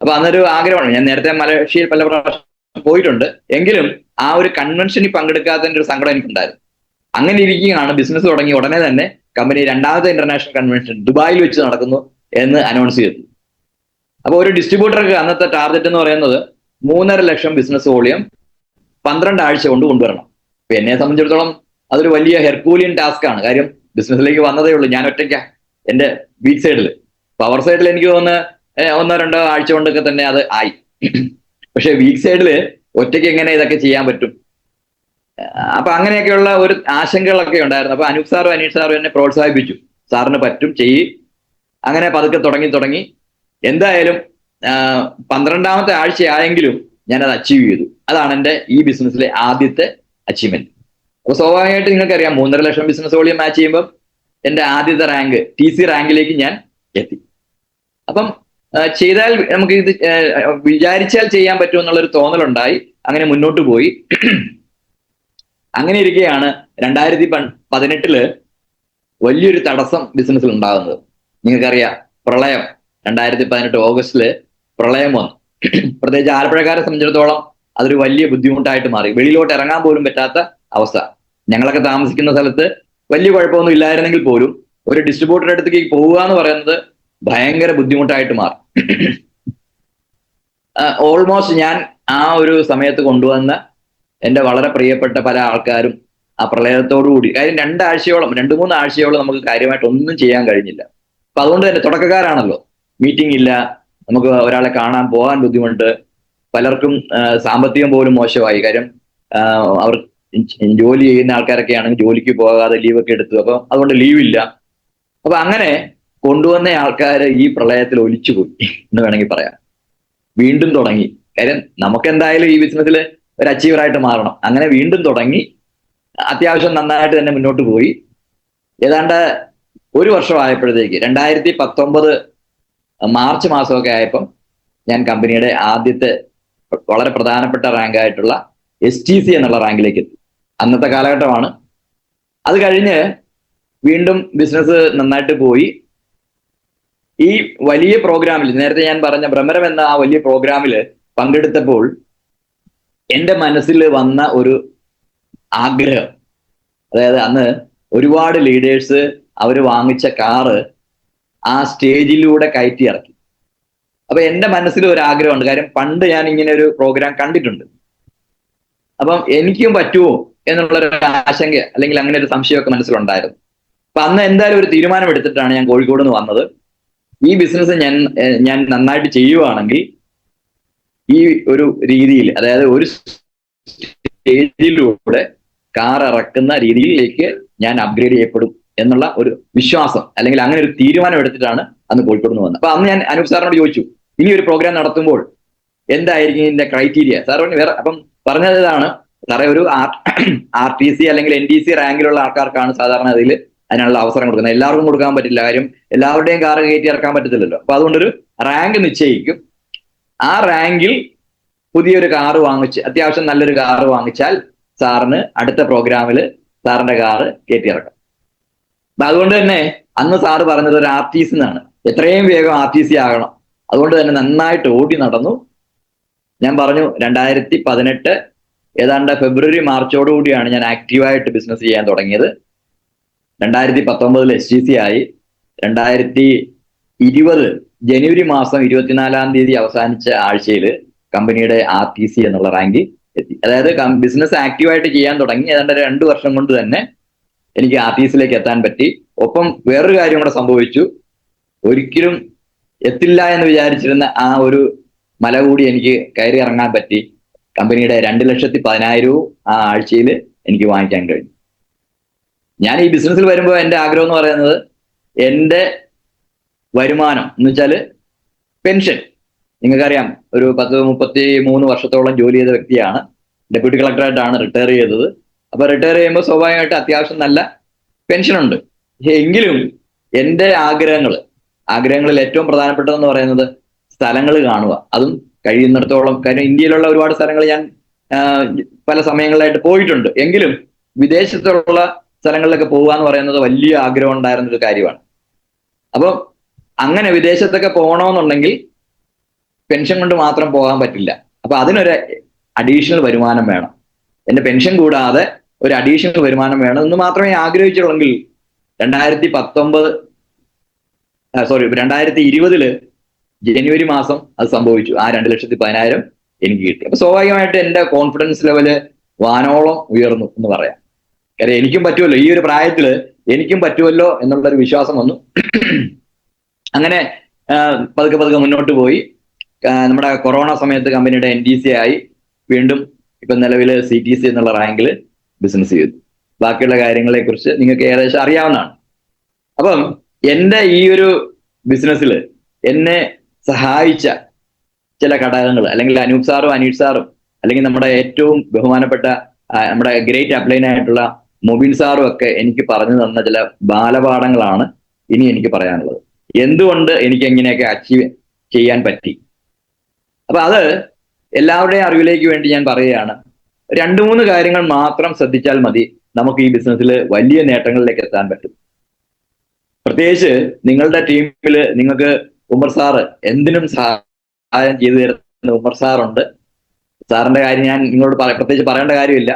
അപ്പൊ അന്നൊരു ആഗ്രഹമാണ്. ഞാൻ നേരത്തെ മലേഷ്യയിൽ പല പ്രാവശ്യം പോയിട്ടുണ്ട്, എങ്കിലും ആ ഒരു കൺവെൻഷനിൽ പങ്കെടുക്കാത്തതിന്റെ ഒരു സങ്കടം എനിക്കുണ്ടായിരുന്നു. അങ്ങനെ ഇരിക്കുകയാണ് ബിസിനസ് തുടങ്ങി ഉടനെ തന്നെ കമ്പനി 2ാമത്തെ ഇന്റർനാഷണൽ കൺവെൻഷൻ ദുബായിൽ വെച്ച് നടക്കുന്നു എന്ന് അനൗൺസ് ചെയ്തു. അപ്പൊ ഒരു ഡിസ്ട്രിബ്യൂട്ടർക്ക് അന്നത്തെ ടാർഗറ്റ് എന്ന് പറയുന്നത് 3.5 ലക്ഷം ബിസിനസ് വോളിയം 12 ആഴ്ച കൊണ്ട് കൊണ്ടുവരണം. അപ്പൊ എന്നെ സംബന്ധിച്ചിടത്തോളം അതൊരു വലിയ ഹെർക്കൂലിയൻ ടാസ്ക് ആണ്. കാര്യം ബിസിനസ്സിലേക്ക് വന്നതേ ഉള്ളൂ, ഞാൻ ഒറ്റയ്ക്കാ. എന്റെ വീക്ക് സൈഡിൽ, പവർ സൈഡിൽ എനിക്ക് തോന്നുന്നു 1-2 ആഴ്ച കൊണ്ടൊക്കെ തന്നെ അത് ആയി. പക്ഷെ വീക്ക് സൈഡിൽ ഒറ്റയ്ക്ക് എങ്ങനെ ഇതൊക്കെ ചെയ്യാൻ പറ്റും? അപ്പൊ അങ്ങനെയൊക്കെയുള്ള ഒരു ആശങ്കകളൊക്കെ ഉണ്ടായിരുന്നു. അപ്പൊ അനൂപ് സാറും അനീഷ് സാറും എന്നെ പ്രോത്സാഹിപ്പിച്ചു, സാറിന് പറ്റും, ചെയ്യ്. അങ്ങനെ പതുക്കെ തുടങ്ങി എന്തായാലും 12ാമത്തെ ആഴ്ചയായെങ്കിലും ഞാനത് അച്ചീവ് ചെയ്തു. അതാണ് എൻ്റെ ഈ ബിസിനസ്സിലെ ആദ്യത്തെ അച്ചീവ്മെന്റ്. അപ്പൊ സ്വാഭാവികമായിട്ട് നിങ്ങൾക്കറിയാം, 3.5 ലക്ഷം ബിസിനസ് വോളിയം മാച്ച് ചെയ്യുമ്പോൾ എൻ്റെ ആദ്യത്തെ റാങ്ക് TC റാങ്കിലേക്ക് ഞാൻ എത്തി. അപ്പം ചെയ്താൽ നമുക്ക് ഇത് വിചാരിച്ചാൽ ചെയ്യാൻ പറ്റുമെന്നുള്ളൊരു തോന്നലുണ്ടായി. അങ്ങനെ മുന്നോട്ട് പോയി. അങ്ങനെ ഇരിക്കുകയാണ് 2018 വലിയൊരു തടസ്സം ബിസിനസ്സിൽ ഉണ്ടാകുന്നത്. നിങ്ങൾക്കറിയാം, പ്രളയം. 2018 ഓഗസ്റ്റില് പ്രളയം വന്നു. പ്രത്യേകിച്ച് ആലപ്പുഴക്കാരെ സംബന്ധിച്ചിടത്തോളം അതൊരു വലിയ ബുദ്ധിമുട്ടായിട്ട് മാറി. വെളിയിലോട്ട് ഇറങ്ങാൻ പോലും പറ്റാത്ത അവസ്ഥ. ഞങ്ങളൊക്കെ താമസിക്കുന്ന സ്ഥലത്ത് വലിയ കുഴപ്പമൊന്നും ഇല്ലായിരുന്നെങ്കിൽ പോലും ഒരു ഡിസ്ട്രിബ്യൂട്ടറുടെ അടുത്തേക്ക് പോവുക എന്ന് പറയുന്നത് ഭയങ്കര ബുദ്ധിമുട്ടായിട്ട് മാറി. ഓൾമോസ്റ്റ് ഞാൻ ആ ഒരു സമയത്ത് കൊണ്ടുവന്ന എൻ്റെ വളരെ പ്രിയപ്പെട്ട പല ആൾക്കാരും ആ പ്രളയത്തോടുകൂടി, കാര്യം 2-3 ആഴ്ചയോളം നമുക്ക് കാര്യമായിട്ട് ഒന്നും ചെയ്യാൻ കഴിഞ്ഞില്ല. അപ്പൊ അതുകൊണ്ട് തന്നെ തുടക്കക്കാരാണല്ലോ, മീറ്റിംഗ് ഇല്ല, നമുക്ക് ഒരാളെ കാണാൻ പോകാൻ ബുദ്ധിമുട്ട്, പലർക്കും സാമ്പത്തികം പോലും മോശമായി. കാര്യം അവർ ജോലി ചെയ്യുന്ന ആൾക്കാരൊക്കെ ആണെങ്കിൽ ജോലിക്ക് പോകാതെ ലീവൊക്കെ എടുത്തു. അപ്പൊ അതുകൊണ്ട് ലീവില്ല. അപ്പൊ അങ്ങനെ കൊണ്ടുവന്ന ആൾക്കാർ ഈ പ്രളയത്തിൽ ഒലിച്ചുപോയി എന്ന് വേണമെങ്കിൽ പറയാം. വീണ്ടും തുടങ്ങി. കാര്യം നമുക്ക് എന്തായാലും ഈ ബിസിനസ്സിൽ ഒരു അച്ചീവറായിട്ട് മാറണം. അങ്ങനെ വീണ്ടും തുടങ്ങി, അത്യാവശ്യം നന്നായിട്ട് തന്നെ മുന്നോട്ട് പോയി. ഏതാണ്ട് 1 വർഷമായപ്പോഴത്തേക്ക് 2019 മാർച്ച് മാസമൊക്കെ ആയപ്പം ഞാൻ കമ്പനിയുടെ ആദ്യത്തെ വളരെ പ്രധാനപ്പെട്ട റാങ്കായിട്ടുള്ള STC എന്നുള്ള റാങ്കിലേക്ക് എത്തി. അന്നത്തെ കാലഘട്ടമാണ്. അത് കഴിഞ്ഞ് വീണ്ടും ബിസിനസ് നന്നായിട്ട് പോയി. ഈ വലിയ പ്രോഗ്രാമിൽ, നേരത്തെ ഞാൻ പറഞ്ഞ ഭ്രമരം എന്ന ആ വലിയ പ്രോഗ്രാമിൽ പങ്കെടുത്തപ്പോൾ എൻ്റെ മനസ്സിൽ വന്ന ഒരു ആഗ്രഹം, അതായത് അന്ന് ഒരുപാട് ലീഡേഴ്സ് അവർ വാങ്ങിച്ച കാറ് ആ സ്റ്റേജിലൂടെ കയറ്റി ഇറക്കി. അപ്പൊ എൻ്റെ മനസ്സിൽ ഒരു ആഗ്രഹമുണ്ട്. കാര്യം പണ്ട് ഞാൻ ഇങ്ങനെ ഒരു പ്രോഗ്രാം കണ്ടിട്ടുണ്ട്. അപ്പം എനിക്കും പറ്റുമോ എന്നുള്ളൊരു ആശങ്ക അല്ലെങ്കിൽ അങ്ങനെ ഒരു സംശയമൊക്കെ മനസ്സിലുണ്ടായിരുന്നു. അപ്പൊ അന്ന് എന്തായാലും ഒരു തീരുമാനം എടുത്തിട്ടാണ് ഞാൻ കോഴിക്കോട് നിന്ന് വന്നത്. ഈ ബിസിനസ് ഞാൻ നന്നായിട്ട് ചെയ്യുവാണെങ്കിൽ ഈ ഒരു രീതിയിൽ, അതായത് ഒരു സ്റ്റേജിലൂടെ കാർ ഇറക്കുന്ന രീതിയിലേക്ക് ഞാൻ അപ്ഗ്രേഡ് ചെയ്യപ്പെടും എന്നുള്ള ഒരു വിശ്വാസം, അല്ലെങ്കിൽ അങ്ങനെ ഒരു തീരുമാനം എടുത്തിട്ടാണ് അന്ന് കോഴിക്കോട് നിന്ന് വന്നത്. അപ്പൊ അന്ന് ഞാൻ അനൂപ് സാറിനോട് ചോദിച്ചു, ഇനി ഒരു പ്രോഗ്രാം നടത്തുമ്പോൾ എന്തായിരിക്കും ഇതിന്റെ ക്രൈറ്റീരിയ? സാർ പറഞ്ഞു വേറെ, അപ്പം പറഞ്ഞത് ഇതാണ് സാറേ, ഒരു RTC അല്ലെങ്കിൽ NTC റാങ്കിലുള്ള ആൾക്കാർക്കാണ് സാധാരണ അതിൽ അതിനുള്ള അവസരം കൊടുക്കുന്നത്. എല്ലാവർക്കും കൊടുക്കാൻ പറ്റില്ല, കാര്യം എല്ലാവരുടെയും കാറ് കയറ്റി ഇറക്കാൻ പറ്റത്തില്ലല്ലോ. അപ്പൊ അതുകൊണ്ടൊരു റാങ്ക് നിശ്ചയിക്കും. ആ റാങ്കിൽ പുതിയൊരു കാറ് വാങ്ങിച്ച്, അത്യാവശ്യം നല്ലൊരു കാറ് വാങ്ങിച്ചാൽ സാറിന് അടുത്ത പ്രോഗ്രാമിൽ സാറിന്റെ കാറ് കയറ്റി ഇറക്കാം. അപ്പൊ അതുകൊണ്ട് തന്നെ അന്ന് സാറ് പറഞ്ഞത് ഒരു RTC എന്നാണ്, എത്രയും വേഗം RTC ആകണം. അതുകൊണ്ട് തന്നെ നന്നായിട്ട് ഓടി നടന്നു. ഞാൻ പറഞ്ഞു 2018 ഏതാണ്ട് ഫെബ്രുവരി മാർച്ചോടുകൂടിയാണ് ഞാൻ ആക്റ്റീവായിട്ട് ബിസിനസ് ചെയ്യാൻ തുടങ്ങിയത്. 2019 STC ആയി. 2020 ജനുവരി മാസം 24-ാം തീയതി അവസാനിച്ച ആഴ്ചയിൽ കമ്പനിയുടെ RTC എന്നുള്ള റാങ്കിൽ എത്തി. അതായത് ബിസിനസ് ആക്റ്റീവായിട്ട് ചെയ്യാൻ തുടങ്ങി ഏതാണ്ട് 2 വർഷം കൊണ്ട് തന്നെ എനിക്ക് RTCയിലേക്ക് എത്താൻ പറ്റി. ഒപ്പം വേറൊരു കാര്യം കൂടെ സംഭവിച്ചു. ഒരിക്കലും എത്തില്ല എന്ന് വിചാരിച്ചിരുന്ന ആ ഒരു മല കൂടി എനിക്ക് കയറി ഇറങ്ങാൻ പറ്റി. കമ്പനിയുടെ 2,10,000 ആ ആഴ്ചയിൽ എനിക്ക് വാങ്ങിക്കാൻ കഴിഞ്ഞു. ഞാൻ ഈ ബിസിനസ്സിൽ വരുമ്പോൾ എൻ്റെ ആഗ്രഹം എന്ന് പറയുന്നത്, എൻ്റെ വരുമാനം എന്ന് വെച്ചാൽ പെൻഷൻ. നിങ്ങൾക്കറിയാം, ഒരു 33 വർഷത്തോളം ജോലി ചെയ്ത വ്യക്തിയാണ്. ഡെപ്യൂട്ടി കളക്ടറായിട്ടാണ് റിട്ടയർ ചെയ്തത്. അപ്പൊ റിട്ടയർ ചെയ്യുമ്പോൾ സ്വാഭാവികമായിട്ട് അത്യാവശ്യം നല്ല പെൻഷനുണ്ട്. എങ്കിലും എൻ്റെ ആഗ്രഹങ്ങളിൽ ഏറ്റവും പ്രധാനപ്പെട്ടതെന്ന് പറയുന്നത് സ്ഥലങ്ങൾ കാണുക. അതും കഴിയുന്നിടത്തോളം, കാര്യം ഇന്ത്യയിലുള്ള ഒരുപാട് സ്ഥലങ്ങൾ ഞാൻ പല സമയങ്ങളിലായിട്ട് പോയിട്ടുണ്ട്. എങ്കിലും വിദേശത്തുള്ള സ്ഥലങ്ങളിലൊക്കെ പോകുക എന്ന് പറയുന്നത് വലിയ ആഗ്രഹം ഉണ്ടായിരുന്നൊരു കാര്യമാണ്. അപ്പോൾ അങ്ങനെ വിദേശത്തൊക്കെ പോകണമെന്നുണ്ടെങ്കിൽ പെൻഷൻ കൊണ്ട് മാത്രം പോകാൻ പറ്റില്ല. അപ്പൊ അതിനൊരു അഡീഷണൽ വരുമാനം വേണം. എൻ്റെ പെൻഷൻ കൂടാതെ ഒരു അഡീഷണൽ വരുമാനം വേണം എന്ന് മാത്രമേ ആഗ്രഹിച്ചുള്ളെങ്കിൽ 2020 ജനുവരി മാസം അത് സംഭവിച്ചു. ആ 2,10,000 എനിക്ക് കിട്ടി. അപ്പൊ സ്വാഭാവികമായിട്ട് എൻ്റെ കോൺഫിഡൻസ് ലെവല് വാനോളം ഉയർന്നു എന്ന് പറയാം. കാര്യം എനിക്കും പറ്റുമല്ലോ, ഈ ഒരു പ്രായത്തില് എനിക്കും പറ്റുമല്ലോ എന്നുള്ളൊരു വിശ്വാസം വന്നു. അങ്ങനെ പതുക്കെ മുന്നോട്ട് പോയി. നമ്മുടെ കൊറോണ സമയത്ത് കമ്പനിയുടെ NTC ആയി. വീണ്ടും ഇപ്പൊ നിലവിൽ CTC എന്നുള്ള റാങ്കിൽ ബിസിനസ് ചെയ്തു. ബാക്കിയുള്ള കാര്യങ്ങളെ കുറിച്ച് നിങ്ങൾക്ക് ഏകദേശം അറിയാവുന്നതാണ്. അപ്പം എൻ്റെ ഈ ഒരു ബിസിനസ്സിൽ എന്നെ സഹായിച്ച ചില ഘടകങ്ങൾ, അല്ലെങ്കിൽ അനൂപ് സാറും അനീഷ് സാറും, അല്ലെങ്കിൽ നമ്മുടെ ഏറ്റവും ബഹുമാനപ്പെട്ട നമ്മുടെ ഗ്രേറ്റ് അപ്ലൈനായിട്ടുള്ള മൊബിൻ സാറും ഒക്കെ എനിക്ക് പറഞ്ഞു തന്ന ചില ബാലപാഠങ്ങളാണ് ഇനി എനിക്ക് പറയാനുള്ളത്. എന്തുകൊണ്ട് എനിക്ക് എങ്ങനെയൊക്കെ അച്ചീവ് ചെയ്യാൻ പറ്റി. അപ്പൊ അത് എല്ലാവരുടെയും അറിവിലേക്ക് വേണ്ടി ഞാൻ പറയുകയാണ്. 2-3 കാര്യങ്ങൾ മാത്രം ശ്രദ്ധിച്ചാൽ മതി, നമുക്ക് ഈ ബിസിനസ്സിൽ വലിയ നേട്ടങ്ങളിലേക്ക് എത്താൻ പറ്റും. പ്രത്യേകിച്ച് നിങ്ങളുടെ ടീമിൽ നിങ്ങൾക്ക് ഉമർ സാറ് എന്തിനും സഹായം ചെയ്തു തരുന്ന ഉമർ സാറുണ്ട്. സാറിന്റെ കാര്യം ഞാൻ നിങ്ങളോട് പ്രത്യേകിച്ച് പറയേണ്ട കാര്യമില്ല.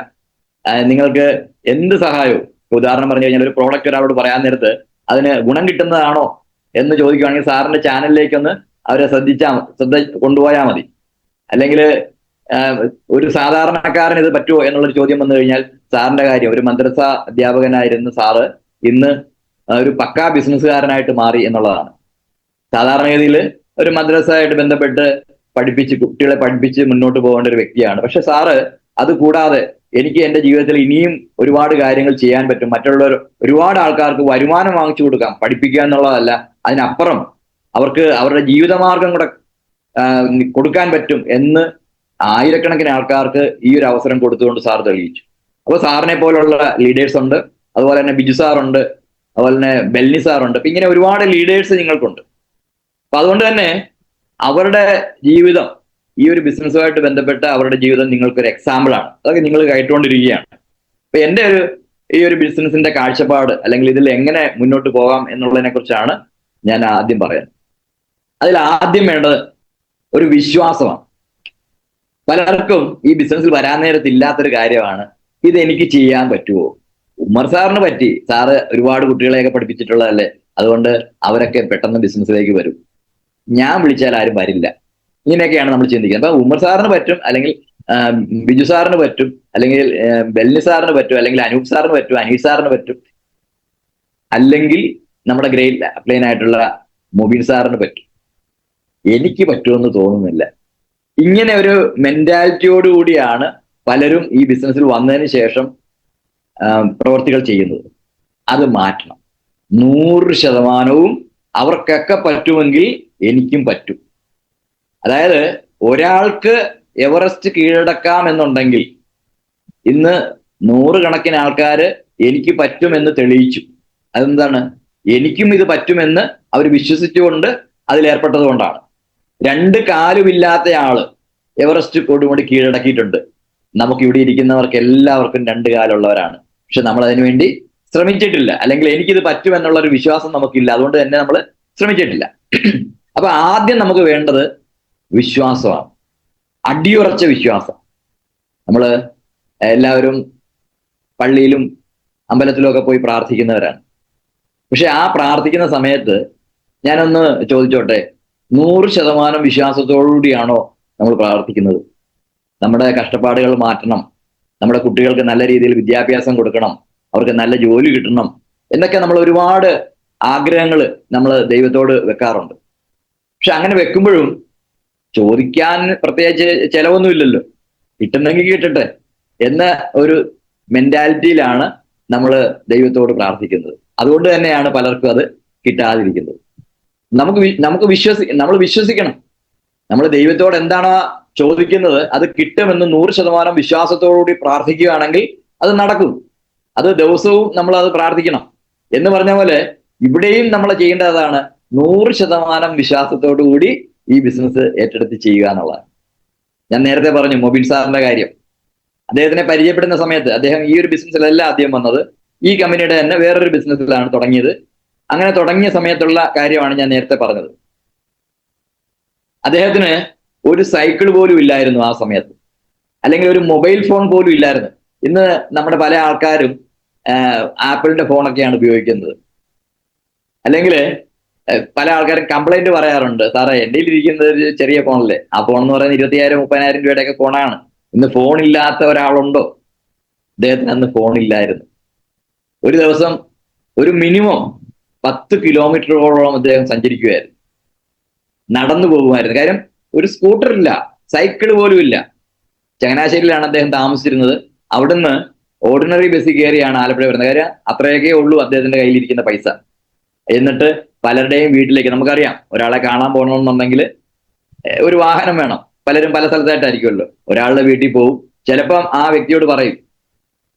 നിങ്ങൾക്ക് എന്ത് സഹായവും, ഉദാഹരണം പറഞ്ഞു കഴിഞ്ഞാൽ ഒരു പ്രോഡക്റ്റ് ഒരാളോട് പറയാൻ നേരത്ത് അതിന് ഗുണം കിട്ടുന്നതാണോ എന്ന് ചോദിക്കുകയാണെങ്കിൽ സാറിന്റെ ചാനലിലേക്കൊന്ന് അവരെ ശ്രദ്ധ കൊണ്ടുപോയാൽ മതി. അല്ലെങ്കിൽ ഒരു സാധാരണക്കാരൻ ഇത് പറ്റുമോ എന്നുള്ളൊരു ചോദ്യം വന്നു കഴിഞ്ഞാൽ സാറിന്റെ കാര്യം, ഒരു മദ്രസ അധ്യാപകനായിരുന്ന സാറ് ഇന്ന് ഒരു പക്കാ ബിസിനസ്സുകാരനായിട്ട് മാറി എന്നുള്ളതാണ്. സാധാരണഗതിയിൽ ഒരു മദ്രസയായിട്ട് ബന്ധപ്പെട്ട് കുട്ടികളെ പഠിപ്പിച്ച് മുന്നോട്ട് പോകേണ്ട ഒരു വ്യക്തിയാണ്. പക്ഷെ സാറ് അത് കൂടാതെ എനിക്ക് എൻ്റെ ജീവിതത്തിൽ ഇനിയും ഒരുപാട് കാര്യങ്ങൾ ചെയ്യാൻ പറ്റും, മറ്റുള്ളവർ ഒരുപാട് ആൾക്കാർക്ക് വരുമാനം വാങ്ങിച്ചു കൊടുക്കാം, പഠിപ്പിക്കുക എന്നുള്ളതല്ല, അതിനപ്പുറം അവർക്ക് അവരുടെ ജീവിതമാർഗം കൂടെ കൊടുക്കാൻ പറ്റും എന്ന് ആയിരക്കണക്കിന് ആൾക്കാർക്ക് ഈ ഒരു അവസരം കൊടുത്തുകൊണ്ട് സാർ തെളിയിച്ചു. അപ്പൊ സാറിനെ പോലുള്ള ലീഡേഴ്സ് ഉണ്ട്, അതുപോലെ തന്നെ ബിജു സാറുണ്ട്, അതുപോലെ തന്നെ ബെൽനി സാറുണ്ട്. അപ്പൊ ഇങ്ങനെ ഒരുപാട് ലീഡേഴ്സ് നിങ്ങൾക്കുണ്ട്. അപ്പൊ അതുകൊണ്ട് തന്നെ അവരുടെ ജീവിതം, ഈ ഒരു ബിസിനസ്സുമായിട്ട് ബന്ധപ്പെട്ട അവരുടെ ജീവിതം നിങ്ങൾക്കൊരു എക്സാമ്പിൾ ആണ്. അതൊക്കെ നിങ്ങൾ കേട്ടുകൊണ്ടിരിക്കുകയാണ്. അപ്പൊ എൻ്റെ ഒരു ഈ ഒരു ബിസിനസിന്റെ കാഴ്ചപ്പാട് അല്ലെങ്കിൽ ഇതിൽ എങ്ങനെ മുന്നോട്ട് പോകാം എന്നുള്ളതിനെ കുറിച്ചാണ് ഞാൻ ആദ്യം പറയുന്നത്. അതിൽ ആദ്യം വേണ്ടത് ഒരു വിശ്വാസമാണ്. പലർക്കും ഈ ബിസിനസ്സിൽ വരാൻ നേരത്ത് ഇല്ലാത്തൊരു കാര്യമാണ്, ഇതെനിക്ക് ചെയ്യാൻ പറ്റുമോ? ഉമ്മർ സാറിന് പറ്റി, സാറ് ഒരുപാട് കുട്ടികളെയൊക്കെ പഠിപ്പിച്ചിട്ടുള്ളതല്ലേ, അതുകൊണ്ട് അവരൊക്കെ പെട്ടെന്ന് ബിസിനസ്സിലേക്ക് വരും, ഞാൻ വിളിച്ചാൽ ആരും വരില്ല. ഇങ്ങനെയൊക്കെയാണ് നമ്മൾ ചിന്തിക്കുന്നത്. അപ്പൊ ഉമ്മർ സാറിന് പറ്റും, അല്ലെങ്കിൽ ബിജു സാറിന് പറ്റും, അല്ലെങ്കിൽ ബെല്ലി സാറിന് പറ്റും, അല്ലെങ്കിൽ അനൂപ് സാറിന് പറ്റും, അനീഷ് സാറിന് പറ്റും, അല്ലെങ്കിൽ നമ്മുടെ ഗ്രേറ്റ് അപ്ലൈൻ ആയിട്ടുള്ള മുബീൻ സാറിന് പറ്റും, എനിക്ക് പറ്റുമെന്ന് തോന്നുന്നില്ല. ഇങ്ങനെ ഒരു മെന്റാലിറ്റിയോട് കൂടിയാണ് പലരും ഈ ബിസിനസ്സിൽ വന്നതിന് ശേഷം പ്രവർത്തികൾ ചെയ്യുന്നത്. അത് മാറ്റണം. 100% അവർക്കൊക്കെ പറ്റുമെങ്കിൽ എനിക്കും പറ്റും. അതായത് ഒരാൾക്ക് എവറസ്റ്റ് കീഴടക്കാം എന്നുണ്ടെങ്കിൽ ഇന്ന് 100 കണക്കിന് ആൾക്കാര് എനിക്ക് പറ്റുമെന്ന് തെളിയിച്ചു. അതെന്താണ്? എനിക്കും ഇത് പറ്റുമെന്ന് അവർ വിശ്വസിച്ചുകൊണ്ട് അതിലേർപ്പെട്ടത് കൊണ്ടാണ്. 2 കാലുമില്ലാത്ത ആള് എവറസ്റ്റ് കൊടുമുടി കീഴടക്കിയിട്ടുണ്ട്. നമുക്ക് ഇവിടെ ഇരിക്കുന്നവർക്ക് എല്ലാവർക്കും 2 കാലുള്ളവരാണ്. പക്ഷെ നമ്മൾ അതിനുവേണ്ടി ശ്രമിച്ചിട്ടില്ല, അല്ലെങ്കിൽ എനിക്കിത് പറ്റുമെന്നുള്ള ഒരു വിശ്വാസം നമുക്കില്ല, അതുകൊണ്ട് തന്നെ നമ്മൾ ശ്രമിച്ചിട്ടില്ല. അപ്പൊ ആദ്യം നമുക്ക് വേണ്ടത് വിശ്വാസമാണ്, അടിയുറച്ച വിശ്വാസം. നമ്മൾ എല്ലാവരും പള്ളിയിലും അമ്പലത്തിലും ഒക്കെ പോയി പ്രാർത്ഥിക്കുന്നവരാണ്. പക്ഷെ ആ പ്രാർത്ഥിക്കുന്ന സമയത്ത് ഞാനൊന്ന് ചോദിച്ചോട്ടെ, 100% വിശ്വാസത്തോടുകൂടിയാണോ നമ്മൾ പ്രാർത്ഥിക്കുന്നത്? നമ്മുടെ കഷ്ടപ്പാടുകൾ മാറ്റണം, നമ്മുടെ കുട്ടികൾക്ക് നല്ല രീതിയിൽ വിദ്യാഭ്യാസം കൊടുക്കണം, അവർക്ക് നല്ല ജോലി കിട്ടണം എന്നൊക്കെ നമ്മൾ ഒരുപാട് ആഗ്രഹങ്ങൾ നമ്മൾ ദൈവത്തോട് വെക്കാറുണ്ട്. പക്ഷെ അങ്ങനെ വെക്കുമ്പോഴും ചോദിക്കാൻ പ്രത്യേകിച്ച് ചെലവൊന്നുമില്ലല്ലോ, കിട്ടുന്നെങ്കിൽ കിട്ടട്ടെ എന്ന ഒരു മെന്റാലിറ്റിയിലാണ് നമ്മൾ ദൈവത്തോട് പ്രാർത്ഥിക്കുന്നത്. അതുകൊണ്ട് തന്നെയാണ് പലർക്കും അത് കിട്ടാതിരിക്കുന്നത്. നമ്മൾ വിശ്വസിക്കണം. നമ്മൾ ദൈവത്തോട് എന്താണോ ചോദിക്കുന്നത് അത് കിട്ടുമെന്ന് 100% വിശ്വാസത്തോടുകൂടി പ്രാർത്ഥിക്കുകയാണെങ്കിൽ അത് നടക്കും. അത് ദിവസവും നമ്മൾ അത് പ്രാർത്ഥിക്കണം. എന്ന് പറഞ്ഞ പോലെ ഇവിടെയും നമ്മൾ ചെയ്യേണ്ടത് അതാണ്, 100% വിശ്വാസത്തോടു കൂടി ഈ ബിസിനസ് ഏറ്റെടുത്ത് ചെയ്യുക എന്നുള്ളതാണ്. ഞാൻ നേരത്തെ പറഞ്ഞു മൊബിൻ സാറിന്റെ കാര്യം. അദ്ദേഹത്തിനെ പരിചയപ്പെടുന്ന സമയത്ത് അദ്ദേഹം ഈ ഒരു ബിസിനസ്സിലല്ല ആദ്യം വന്നത്, ഈ കമ്പനിയുടെ തന്നെ വേറൊരു ബിസിനസ്സിലാണ് തുടങ്ങിയത്. അങ്ങനെ തുടങ്ങിയ സമയത്തുള്ള കാര്യമാണ് ഞാൻ നേരത്തെ പറഞ്ഞത്. അദ്ദേഹത്തിന് ഒരു സൈക്കിൾ പോലും ഇല്ലായിരുന്നു ആ സമയത്ത്, അല്ലെങ്കിൽ ഒരു മൊബൈൽ ഫോൺ പോലും ഇല്ലായിരുന്നു. ഇന്ന് നമ്മുടെ പല ആൾക്കാരും ആപ്പിളിന്റെ ഫോണൊക്കെയാണ് ഉപയോഗിക്കുന്നത്. അല്ലെങ്കിൽ പല ആൾക്കാരും കംപ്ലൈന്റ് പറയാറുണ്ട്, സാറേ എൻ്റെ ഇരിക്കുന്നത് ഒരു ചെറിയ ഫോണല്ലേ, ആ ഫോൺ എന്ന് പറയുന്നത് 20,000-30,000 രൂപയുടെയൊക്കെ ഫോണാണ്. ഇന്ന് ഫോൺ ഇല്ലാത്ത ഒരാളുണ്ടോ? അദ്ദേഹത്തിന് അന്ന് ഫോൺ ഇല്ലായിരുന്നു. ഒരു ദിവസം ഒരു മിനിമം 10 കിലോമീറ്ററോളം അദ്ദേഹം സഞ്ചരിക്കുമായിരുന്നു, നടന്നു പോകുമായിരുന്നു. കാര്യം ഒരു സ്കൂട്ടർ ഇല്ല, സൈക്കിൾ പോലും ഇല്ല. ചങ്ങനാശ്ശേരിയിലാണ് അദ്ദേഹം താമസിച്ചിരുന്നത്. അവിടുന്ന് ഓർഡിനറി ബസ്സിൽ കയറിയാണ് ആലപ്പുഴ വരുന്നത്. കാര്യം അത്രയൊക്കെ ഉള്ളൂ അദ്ദേഹത്തിന്റെ കയ്യിലിരിക്കുന്ന പൈസ. എന്നിട്ട് പലരുടെയും വീട്ടിലേക്ക്, നമുക്കറിയാം ഒരാളെ കാണാൻ പോകണമെന്നുണ്ടെങ്കിൽ ഒരു വാഹനം വേണം. പലരും പല സ്ഥലത്തായിട്ടായിരിക്കുമല്ലോ. ഒരാളുടെ വീട്ടിൽ പോവും, ചിലപ്പം ആ വ്യക്തിയോട് പറയും,